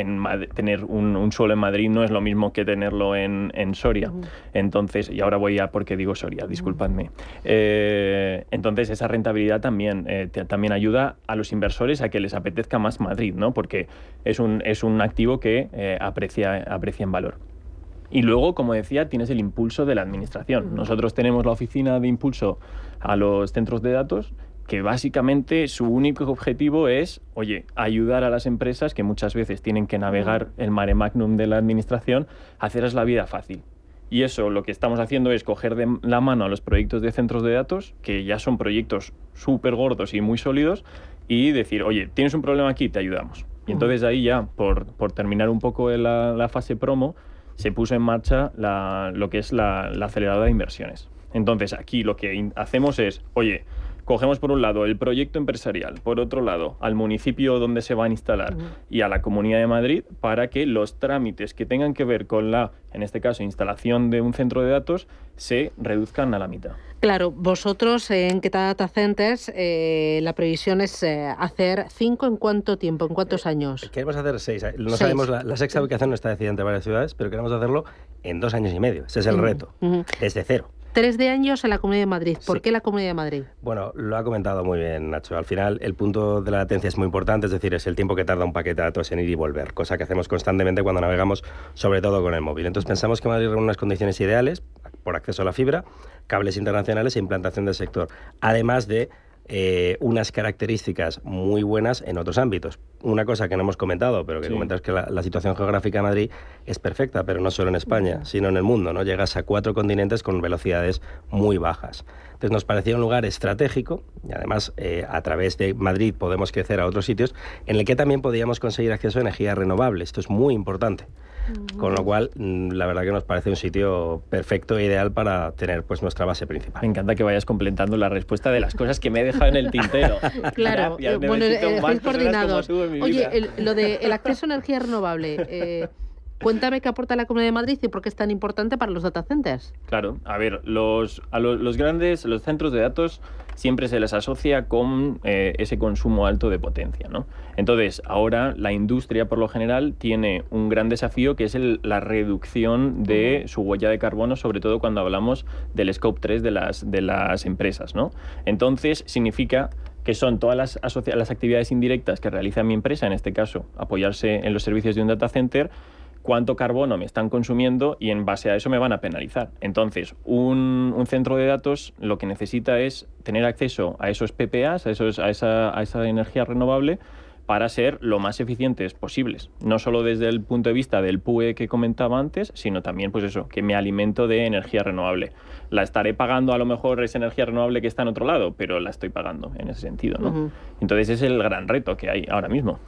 Tener un suelo en Madrid no es lo mismo que tenerlo en Soria. Entonces, y ahora voy a por qué digo Soria, disculpadme. Entonces, esa rentabilidad también ayuda a los inversores a que les apetezca más Madrid, ¿no? Porque es un activo que aprecia en valor. Y luego, como decía, tienes el impulso de la administración. Nosotros tenemos la oficina de impulso a los centros de datos, que básicamente su único objetivo es, ayudar a las empresas que muchas veces tienen que navegar el mare magnum de la administración, hacerles la vida fácil. Y eso lo que estamos haciendo es coger de la mano a los proyectos de centros de datos, que ya son proyectos súper gordos y muy sólidos, y decir, tienes un problema aquí, te ayudamos. Y entonces ahí ya, por terminar un poco la fase promo, se puso en marcha lo que es la aceleradora de inversiones. Entonces aquí lo que hacemos es, cogemos por un lado el proyecto empresarial, por otro lado al municipio donde se va a instalar y a la Comunidad de Madrid para que los trámites que tengan que ver con en este caso, instalación de un centro de datos, se reduzcan a la mitad. Claro, vosotros en Queta Data Centers la previsión es hacer 5 ¿en cuánto tiempo? ¿En cuántos años? Queremos hacer 6. No sabemos, la sexta ubicación no está decidida entre varias ciudades, pero queremos hacerlo en 2 años y medio. Ese es el reto, desde cero. 3 años en la Comunidad de Madrid. ¿Por qué la Comunidad de Madrid? Bueno, lo ha comentado muy bien Nacho. Al final, el punto de la latencia es muy importante, es decir, es el tiempo que tarda un paquete de datos en ir y volver, cosa que hacemos constantemente cuando navegamos, sobre todo con el móvil. Entonces pensamos que Madrid reúne unas condiciones ideales por acceso a la fibra, cables internacionales e implantación del sector, además de unas características muy buenas en otros ámbitos. Una cosa que no hemos comentado, pero que comentas, que la situación geográfica de Madrid es perfecta, pero no solo en España, sino en el mundo, ¿no? Llegas a 4 continentes con velocidades muy bajas. Entonces nos parecía un lugar estratégico, y además a través de Madrid podemos crecer a otros sitios, en el que también podíamos conseguir acceso a energía renovable. Esto es muy importante. Con lo cual, la verdad que nos parece un sitio perfecto e ideal para tener pues nuestra base principal. Me encanta que vayas completando la respuesta de las cosas que me he dejado en el tintero. Claro, bueno, estáis coordinados. Oye, lo del acceso a energía renovable, cuéntame qué aporta la Comunidad de Madrid y por qué es tan importante para los data centers. Claro, a ver, los centros de datos siempre se les asocia con ese consumo alto de potencia, ¿no? Entonces, ahora la industria, por lo general, tiene un gran desafío que es la reducción de su huella de carbono, sobre todo cuando hablamos del Scope 3 de las empresas, ¿no? Entonces, significa que son todas las actividades indirectas que realiza mi empresa, en este caso, apoyarse en los servicios de un data center, cuánto carbono me están consumiendo y en base a eso me van a penalizar. Entonces, un centro de datos lo que necesita es tener acceso a esos PPAs, a esa energía renovable, para ser lo más eficientes posibles. No solo desde el punto de vista del PUE que comentaba antes, sino también, pues eso, que me alimento de energía renovable. La estaré pagando, a lo mejor, esa energía renovable que está en otro lado, pero la estoy pagando en ese sentido, ¿no? Entonces, es el gran reto que hay ahora mismo.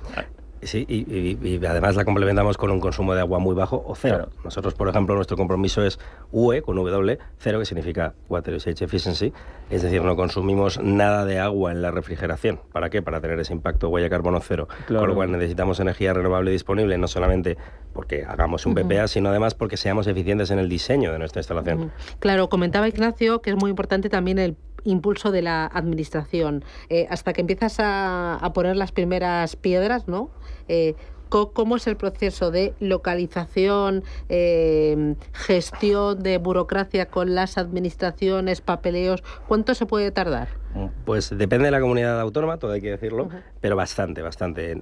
Sí, y además la complementamos con un consumo de agua muy bajo o cero. Claro. Nosotros, por ejemplo, nuestro compromiso es UE, con W, cero, que significa Water Usage Efficiency, es decir, no consumimos nada de agua en la refrigeración. ¿Para qué? Para tener ese impacto huella de carbono cero. Claro. Con lo cual necesitamos energía renovable disponible, no solamente porque hagamos un PPA, sino además porque seamos eficientes en el diseño de nuestra instalación. Claro, comentaba Ignacio que es muy importante también el impulso de la administración. Hasta que empiezas a poner las primeras piedras, ¿no? ¿Cómo es el proceso de localización, gestión de burocracia con las administraciones, papeleos? ¿Cuánto se puede tardar? Pues depende de la comunidad autónoma, todo hay que decirlo, pero bastante.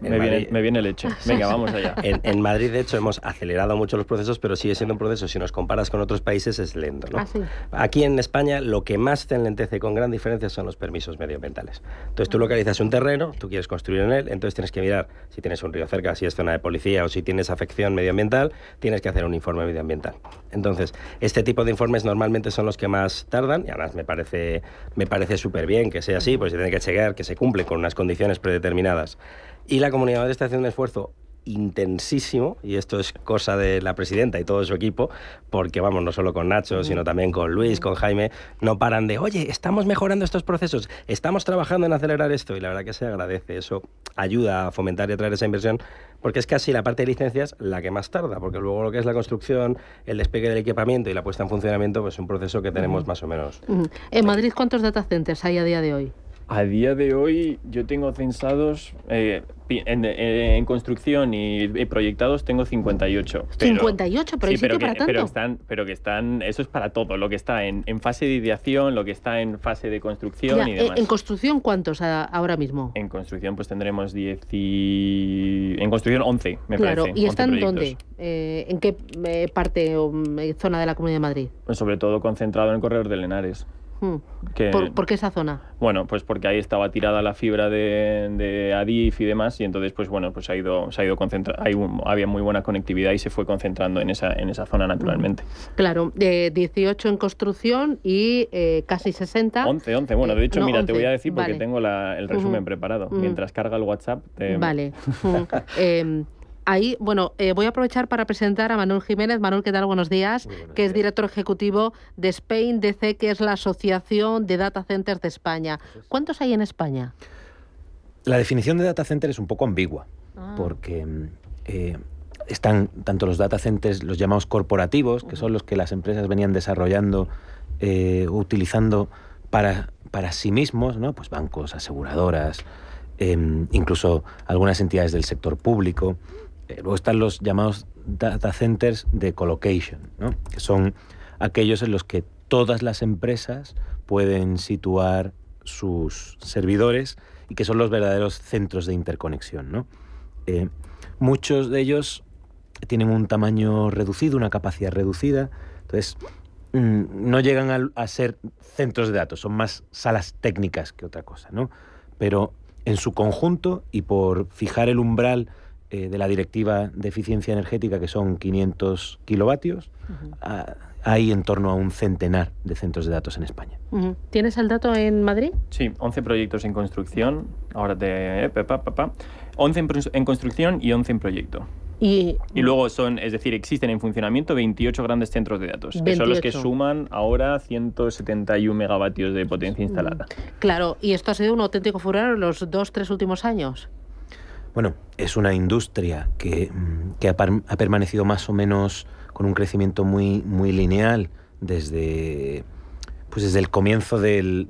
Me viene leche. Venga, vamos allá. En Madrid, de hecho, hemos acelerado mucho los procesos, pero sigue siendo un proceso, si nos comparas con otros países, es lento, ¿no? ¿Sí? Aquí en España, lo que más te enlentece con gran diferencia son los permisos medioambientales. Entonces, tú localizas un terreno, tú quieres construir en él, entonces tienes que mirar si tienes un río cerca, si es zona de policía o si tienes afección medioambiental, tienes que hacer un informe medioambiental. Entonces, este tipo de informes normalmente son los que más tardan, y además me parece súper bien que sea así, pues se tiene que chequear que se cumple con unas condiciones predeterminadas. Y la Comunidad de Madrid está haciendo un esfuerzo intensísimo, y esto es cosa de la presidenta y todo su equipo, porque vamos, no solo con Nacho, sino también con Luis, con Jaime, no paran de, oye, estamos mejorando estos procesos, estamos trabajando en acelerar esto, y la verdad que se agradece. Eso ayuda a fomentar y atraer esa inversión, porque es casi la parte de licencias la que más tarda, porque luego lo que es la construcción, el despegue del equipamiento y la puesta en funcionamiento, pues es un proceso que tenemos más o menos. ¿En Madrid cuántos data centers hay a día de hoy? A día de hoy yo tengo censados en construcción y proyectados tengo 58. 58, pero hay sitio para tanto. Pero que están, eso es para todo, lo que está en fase de ideación, lo que está en fase de construcción y demás. ¿En construcción cuántos ahora mismo? En construcción pues tendremos 10 y... En construcción 11, me parece. Claro, ¿y están dónde? ¿En qué parte o zona de la Comunidad de Madrid? Pues sobre todo concentrado en el Corredor de Henares. ¿Por qué esa zona? Bueno, pues porque ahí estaba tirada la fibra de Adif y demás, y entonces pues bueno, pues se ha ido concentrando, había muy buena conectividad y se fue concentrando en esa zona naturalmente. Claro, 18 en construcción y casi 60. 11, bueno, de hecho, mira, 11, te voy a decir porque tengo el resumen preparado. Mientras carga el WhatsApp... Vale. Ahí, bueno, voy a aprovechar para presentar a Manuel Jiménez. Manuel, ¿qué tal? Buenos días. Que es director ejecutivo de Spain DC, que es la Asociación de Data Centers de España. ¿Cuántos hay en España? La definición de data center es un poco ambigua, porque están tanto los data centers, los llamados corporativos, que son los que las empresas venían desarrollando, utilizando para sí mismos, ¿no? Pues bancos, aseguradoras, incluso algunas entidades del sector público. Luego están los llamados data centers de colocation, ¿no? Que son aquellos en los que todas las empresas pueden situar sus servidores y que son los verdaderos centros de interconexión, ¿no? Muchos de ellos tienen un tamaño reducido, una capacidad reducida. Entonces, no llegan a ser centros de datos, son más salas técnicas que otra cosa, ¿no? Pero en su conjunto, y por fijar el umbral de la Directiva de Eficiencia Energética, que son 500 kilovatios, hay en torno a un centenar de centros de datos en España. ¿Tienes el dato en Madrid? Sí, 11 proyectos en construcción, ahora 11 en construcción y 11 en proyecto. Y luego existen en funcionamiento 28 grandes centros de datos, 28. Que son los que suman ahora 171 megavatios de potencia instalada. Claro, ¿y esto ha sido un auténtico furor en los 2-3 últimos años? Bueno, es una industria que ha permanecido más o menos con un crecimiento muy, muy lineal desde el comienzo del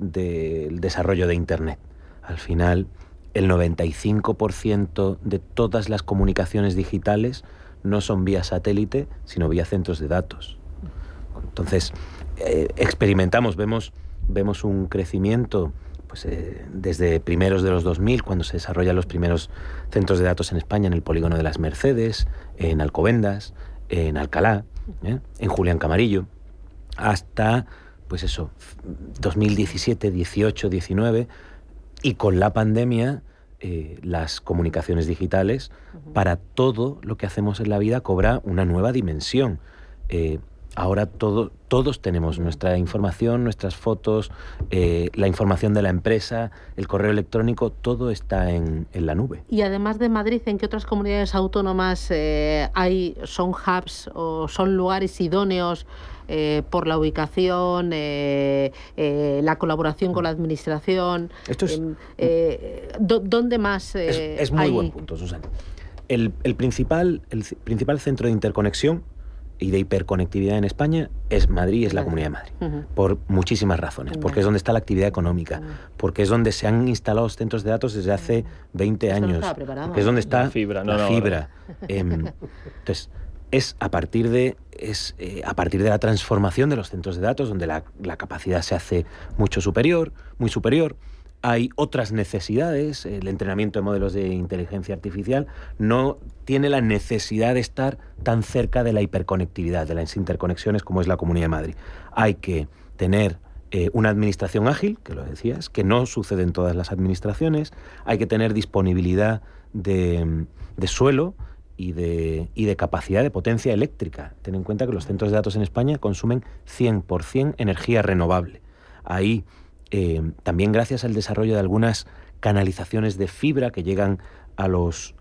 desarrollo de Internet. Al final, el 95% de todas las comunicaciones digitales no son vía satélite, sino vía centros de datos. Entonces, vemos un crecimiento desde primeros de los 2000, cuando se desarrollan los primeros centros de datos en España, en el polígono de las Mercedes, en Alcobendas, en Alcalá, en Julián Camarillo, hasta 2017, 18, 19, y con la pandemia las comunicaciones digitales para todo lo que hacemos en la vida cobra una nueva dimensión. Ahora todos tenemos nuestra información, nuestras fotos, la información de la empresa, el correo electrónico, todo está en la nube. Y además de Madrid, ¿en qué otras comunidades autónomas son hubs o son lugares idóneos por la ubicación, la colaboración con la administración? ¿Dónde más es muy buen punto, Susana. El principal centro de interconexión y de hiperconectividad en España es Madrid, es la Comunidad de Madrid, por muchísimas razones, porque es donde está la actividad económica, porque es donde se han instalado centros de datos desde hace 20 años, porque es donde está la fibra. Entonces, es a partir de la transformación de los centros de datos donde la capacidad se hace muy superior. Hay otras necesidades, el entrenamiento de modelos de inteligencia artificial no tiene la necesidad de estar tan cerca de la hiperconectividad, de las interconexiones como es la Comunidad de Madrid. Hay que tener una administración ágil, que lo decías, que no sucede en todas las administraciones, hay que tener disponibilidad de suelo y de capacidad de potencia eléctrica. Ten en cuenta que los centros de datos en España consumen 100% energía renovable. Ahí también gracias al desarrollo de algunas canalizaciones de fibra que llegan a los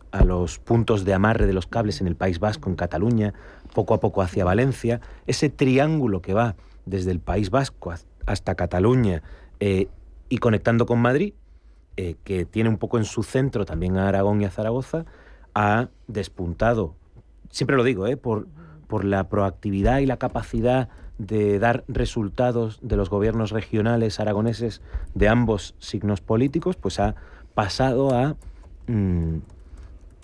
puntos de amarre de los cables en el País Vasco, en Cataluña, poco a poco hacia Valencia, ese triángulo que va desde el País Vasco hasta Cataluña y conectando con Madrid, que tiene un poco en su centro también a Aragón y a Zaragoza, ha despuntado, siempre lo digo, por la proactividad y la capacidad de dar resultados de los gobiernos regionales aragoneses de ambos signos políticos, pues ha pasado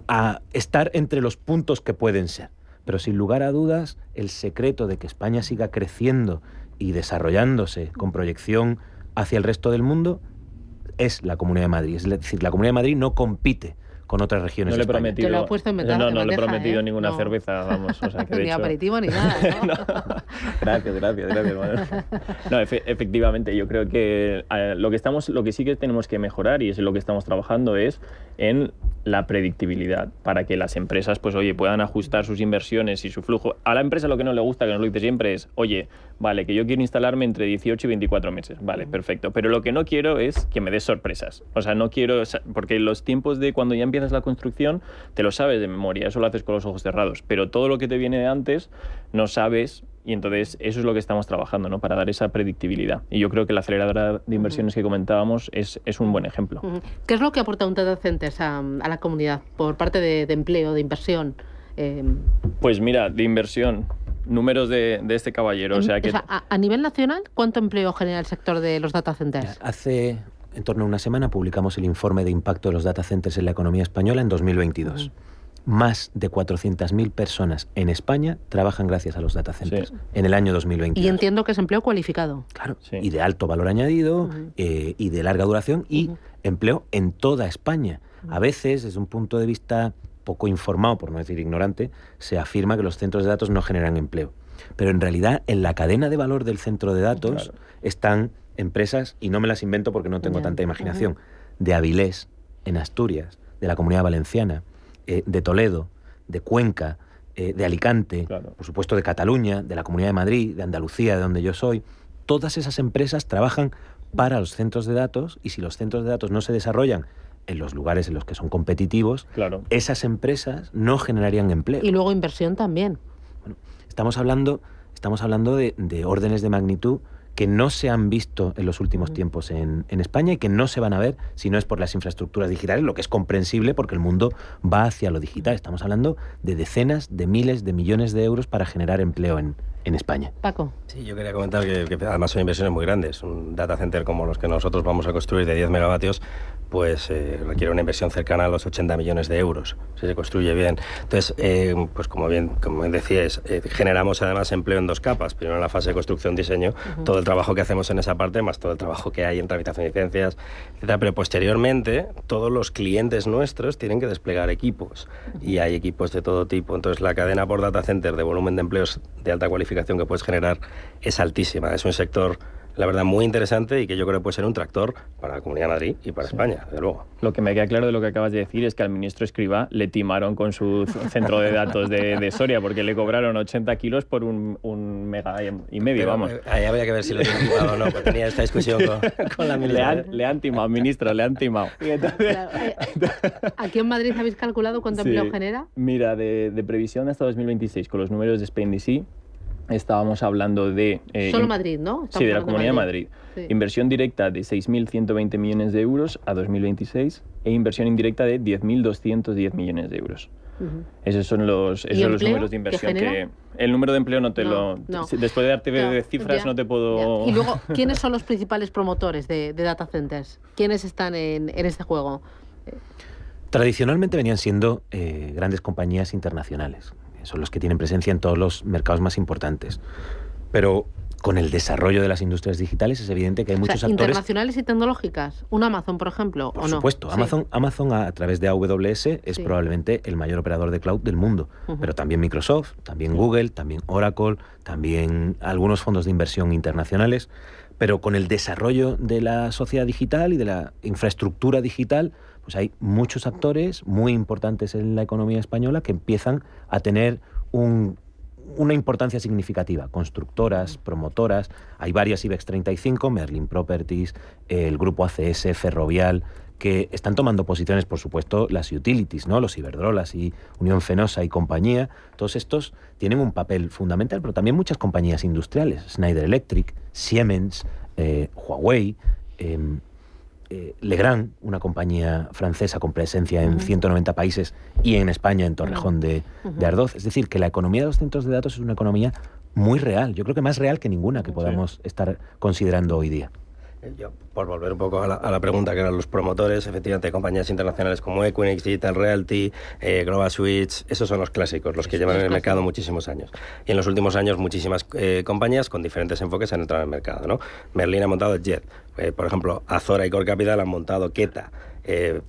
a estar entre los puntos que pueden ser. Pero sin lugar a dudas, el secreto de que España siga creciendo y desarrollándose con proyección hacia el resto del mundo es la Comunidad de Madrid. Es decir, la Comunidad de Madrid no compite con otras regiones de España. Te lo he puesto en bandeja, no le he prometido ninguna cerveza, vamos. O sea, que de ni hecho... aperitivo ni nada, ¿no? Gracias. Bueno. No, efectivamente, yo creo que lo que sí que tenemos que mejorar, y es en lo que estamos trabajando, es en la predictibilidad, para que las empresas, pues oye, puedan ajustar sus inversiones y su flujo. A la empresa lo que no le gusta, que nos lo dice siempre, es, oye, vale, que yo quiero instalarme entre 18 y 24 meses, vale, perfecto, pero lo que no quiero es que me des sorpresas. O sea, no quiero, porque los tiempos de cuando ya empiezas la construcción, te lo sabes de memoria, eso lo haces con los ojos cerrados, pero todo lo que te viene de antes, no sabes. Y entonces eso es lo que estamos trabajando, ¿no? Para dar esa predictibilidad. Y yo creo que la aceleradora de inversiones que comentábamos es un buen ejemplo. ¿Qué es lo que aporta un data center a la comunidad por parte de empleo, de inversión? Pues mira, de inversión, números de este caballero. A nivel nacional, ¿cuánto empleo genera el sector de los data centers? Hace en torno a una semana publicamos el informe de impacto de los data centers en la economía española en 2022. Más de 400.000 personas en España trabajan gracias a los data centers en el año 2022. Y entiendo que es empleo cualificado. Claro, y de alto valor añadido y de larga duración y empleo en toda España. A veces, desde un punto de vista poco informado, por no decir ignorante, se afirma que los centros de datos no generan empleo. Pero en realidad, en la cadena de valor del centro de datos están empresas, y no me las invento porque no tengo tanta imaginación, de Avilés, en Asturias, de la Comunidad Valenciana, de Toledo, de Cuenca, de Alicante, por supuesto de Cataluña, de la Comunidad de Madrid, de Andalucía, de donde yo soy. Todas esas empresas trabajan para los centros de datos, y si los centros de datos no se desarrollan en los lugares en los que son competitivos, esas empresas no generarían empleo. Y luego inversión también. Bueno, estamos hablando de órdenes de magnitud que no se han visto en los últimos tiempos en España y que no se van a ver si no es por las infraestructuras digitales, lo que es comprensible porque el mundo va hacia lo digital. Estamos hablando de decenas de miles de millones de euros para generar empleo en España. Paco. Sí, yo quería comentar que además son inversiones muy grandes. Un data center como los que nosotros vamos a construir de 10 megavatios, pues requiere una inversión cercana a los 80 millones de euros, si se construye bien. Entonces, pues como bien decíais, generamos además empleo en dos capas. Primero en la fase de construcción-diseño, todo el trabajo que hacemos en esa parte, más todo el trabajo que hay en tramitación de licencias, etcétera. Pero posteriormente, todos los clientes nuestros tienen que desplegar equipos, y hay equipos de todo tipo. Entonces, la cadena por data center de volumen de empleos de alta cualificación que puedes generar es altísima. Es un sector, la verdad, muy interesante y que yo creo que puede ser un tractor para la Comunidad de Madrid y para España, desde luego. Lo que me queda claro de lo que acabas de decir es que al ministro Escrivá le timaron con su centro de datos de Soria, porque le cobraron 80 kilos por un mega y medio, Pero, vamos. Ahí habría que ver si lo tienen timado o no, porque tenía esta discusión con la ministra. Le han timado, ministro, le han timado. ¿Aquí en Madrid habéis calculado cuánto empleo genera? Mira, de previsión hasta 2026, con los números de Spain DC, estábamos hablando de... Solo Madrid, ¿no? Sí, de la Comunidad de Madrid. Sí. Inversión directa de 6.120 millones de euros a 2026 e inversión indirecta de 10.210 millones de euros. Esos son los números de inversión que... El número de empleo no te lo... Después de darte cifras no te puedo... Y luego, ¿quiénes son los principales promotores de data centers? ¿Quiénes están en este juego? Tradicionalmente venían siendo grandes compañías internacionales. Son los que tienen presencia en todos los mercados más importantes. Pero con el desarrollo de las industrias digitales es evidente que hay muchos actores... ¿Internacionales y tecnológicas? ¿Un Amazon, por ejemplo, o no? Por supuesto. Amazon a través de AWS es probablemente el mayor operador de cloud del mundo. Pero también Microsoft, también Google, también Oracle, también algunos fondos de inversión internacionales. Pero con el desarrollo de la sociedad digital y de la infraestructura digital, pues hay muchos actores muy importantes en la economía española que empiezan a tener una importancia significativa. Constructoras, promotoras, hay varias IBEX 35, Merlin Properties, el grupo ACS, Ferrovial, que están tomando posiciones, por supuesto, las utilities, ¿no? Los Iberdrolas y Unión Fenosa y compañía. Todos estos tienen un papel fundamental, pero también muchas compañías industriales, Schneider Electric, Siemens, Huawei, Legrand, una compañía francesa con presencia en 190 países y en España, en Torrejón de Ardoz. Es decir, que la economía de los centros de datos es una economía muy real. Yo creo que más real que ninguna que podamos estar considerando hoy día. Yo, por volver un poco a la pregunta que eran los promotores, efectivamente compañías internacionales como Equinix, Digital Realty, Global Switch, esos son los clásicos, los que llevan en el mercado muchísimos años. Y en los últimos años muchísimas compañías con diferentes enfoques han entrado en el mercado, ¿no? Merlin ha montado Jet, por ejemplo, Azora y Core Capital han montado Keta.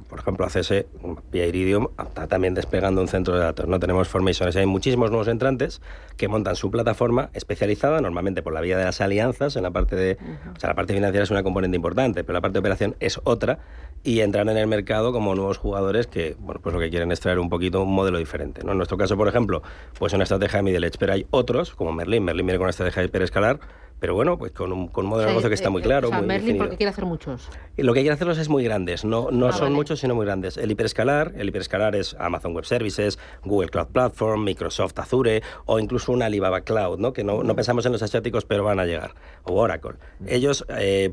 Por ejemplo, ACS, vía Iridium, está también desplegando un centro de datos. No tenemos Formations. Hay muchísimos nuevos entrantes que montan su plataforma especializada, normalmente por la vía de las alianzas. En la parte de, o sea, la parte financiera es una componente importante, pero la parte de operación es otra, y entran en el mercado como nuevos jugadores que, bueno, pues lo que quieren es traer un poquito un modelo diferente, ¿no? En nuestro caso, por ejemplo, pues una estrategia de middle edge, pero hay otros, como Merlin. Merlin viene con una estrategia de hiperescalar, pero bueno, pues con un modelo de negocio que está muy claro, muy Merlin definido. Porque quiere hacer muchos. Y lo que quiere hacerlos es muy grandes, no son muchos, sino muy grandes. El hiperescalar es Amazon Web Services, Google Cloud Platform, Microsoft Azure, o incluso una Alibaba Cloud, ¿no? Que no pensamos en los asiáticos, pero van a llegar, o Oracle. Ellos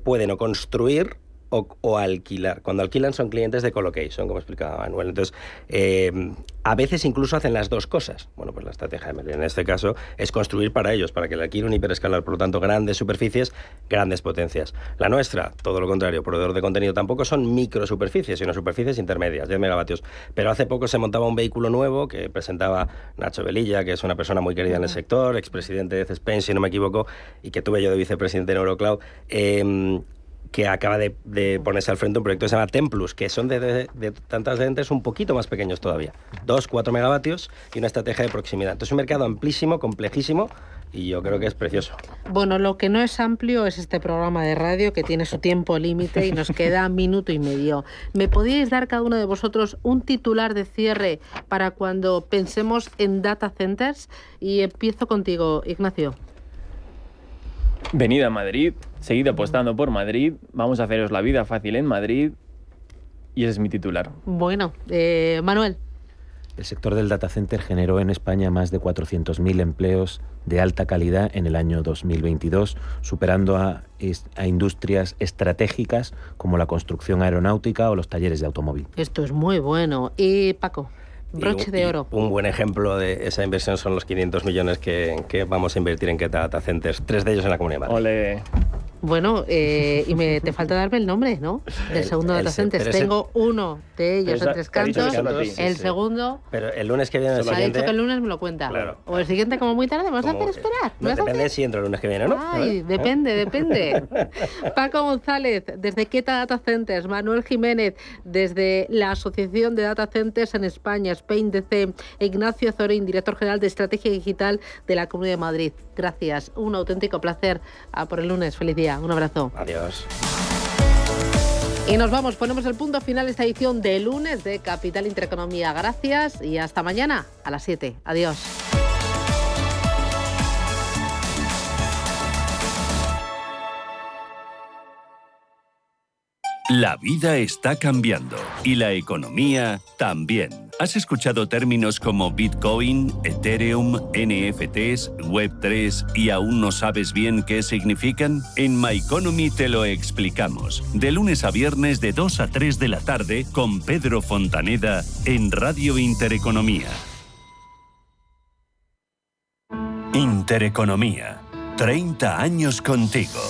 pueden o construir o alquilar. Cuando alquilan son clientes de colocation, como explicaba Manuel. Entonces, a veces incluso hacen las dos cosas. Bueno, pues la estrategia de Merlin en este caso es construir para ellos, para que le alquilen un hiperescalar, por lo tanto, grandes superficies, grandes potencias. La nuestra, todo lo contrario, proveedor de contenido, tampoco son microsuperficies, sino superficies intermedias, 10 megavatios. Pero hace poco se montaba un vehículo nuevo que presentaba Nacho Velilla, que es una persona muy querida en el sector, expresidente de Spain, si no me equivoco, y que tuve yo de vicepresidente en Eurocloud, que acaba de ponerse al frente un proyecto que se llama Templus, que son de data centers un poquito más pequeños todavía. 2-4 megavatios y una estrategia de proximidad. Entonces, un mercado amplísimo, complejísimo, y yo creo que es precioso. Bueno, lo que no es amplio es este programa de radio que tiene su tiempo límite y nos queda minuto y medio. ¿Me podríais dar cada uno de vosotros un titular de cierre para cuando pensemos en data centers? Y empiezo contigo, Ignacio. Venid a Madrid, seguid apostando por Madrid, vamos a haceros la vida fácil en Madrid, y ese es mi titular. Bueno, Manuel. El sector del data center generó en España más de 400.000 empleos de alta calidad en el año 2022, superando a industrias estratégicas como la construcción aeronáutica o los talleres de automóvil. Esto es muy bueno. Y Paco, broche de oro. Un buen ejemplo de esa inversión son los 500 millones que vamos a invertir en data centers, 3 de ellos en la Comunidad de Madrid. Ole. Bueno, y te falta darme el nombre, ¿no? Del segundo data center. Tengo uno de ellos en Tres Cantos, el segundo... Pero el lunes que viene... Se ha dicho que el lunes me lo cuenta. Claro. O el siguiente como muy tarde, ¿me vas a hacer esperar? No, depende si entro el lunes que viene, ¿no? Ay, depende. Paco González, desde Queta Data Centers. Manuel Jiménez, desde la Asociación de Data Centers en España, Spain DC. Ignacio Zorín, director general de Estrategia Digital de la Comunidad de Madrid. Gracias. Un auténtico placer. Por el lunes. Feliz día. Un abrazo. Adiós. Y nos vamos, ponemos el punto final a esta edición de lunes de Capital Intereconomía. Gracias y hasta mañana a las 7. Adiós. La vida está cambiando y la economía también. ¿Has escuchado términos como Bitcoin, Ethereum, NFTs, Web3 y aún no sabes bien qué significan? En My Economy te lo explicamos. De lunes a viernes de 2 a 3 de la tarde con Pedro Fontaneda en Radio Intereconomía. Intereconomía. 30 años contigo.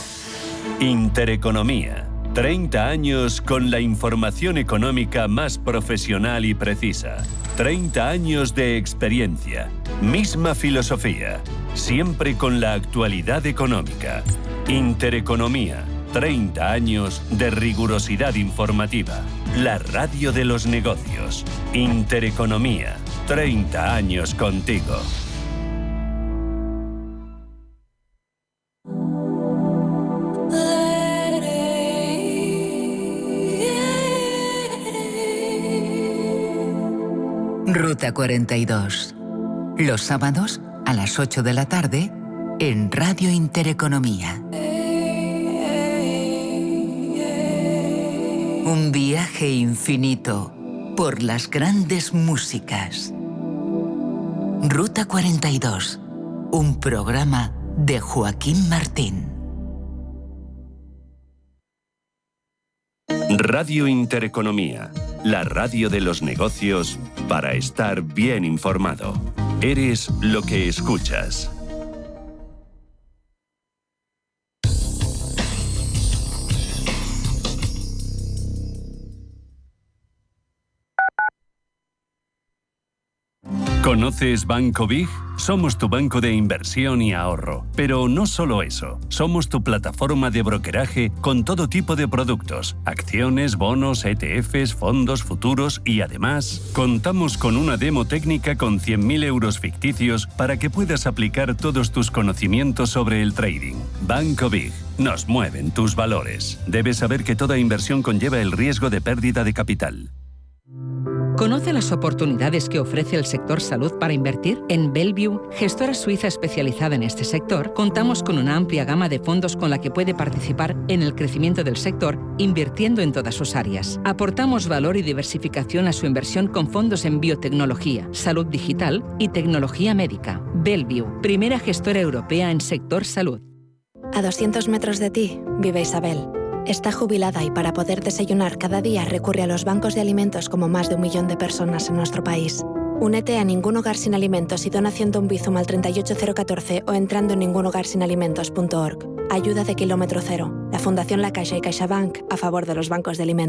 Intereconomía. 30 años con la información económica más profesional y precisa. 30 años de experiencia. Misma filosofía. Siempre con la actualidad económica. Intereconomía. 30 años de rigurosidad informativa. La radio de los negocios. Intereconomía. 30 años contigo. Ruta 42. Los sábados a las 8 de la tarde en Radio Intereconomía. Un viaje infinito por las grandes músicas. Ruta 42. Un programa de Joaquín Martín. Radio Intereconomía. La radio de los negocios para estar bien informado. Eres lo que escuchas. ¿Conoces Banco Big? Somos tu banco de inversión y ahorro. Pero no solo eso, somos tu plataforma de brokeraje con todo tipo de productos, acciones, bonos, ETFs, fondos, futuros y además contamos con una demo técnica con 100.000 euros ficticios para que puedas aplicar todos tus conocimientos sobre el trading. Banco Big. Nos mueven tus valores. Debes saber que toda inversión conlleva el riesgo de pérdida de capital. ¿Conoce las oportunidades que ofrece el sector salud para invertir? En Bellevue, gestora suiza especializada en este sector, contamos con una amplia gama de fondos con la que puede participar en el crecimiento del sector, invirtiendo en todas sus áreas. Aportamos valor y diversificación a su inversión con fondos en biotecnología, salud digital y tecnología médica. Bellevue, primera gestora europea en sector salud. A 200 metros de ti vive Isabel. Está jubilada y para poder desayunar cada día recurre a los bancos de alimentos como más de 1 millón de personas en nuestro país. Únete a Ningún Hogar Sin Alimentos y dona haciendo un Bizum al 38014 o entrando en ningunhogarsinalimentos.org. Ayuda de Kilómetro Cero. La Fundación La Caixa y CaixaBank a favor de los bancos de alimentos.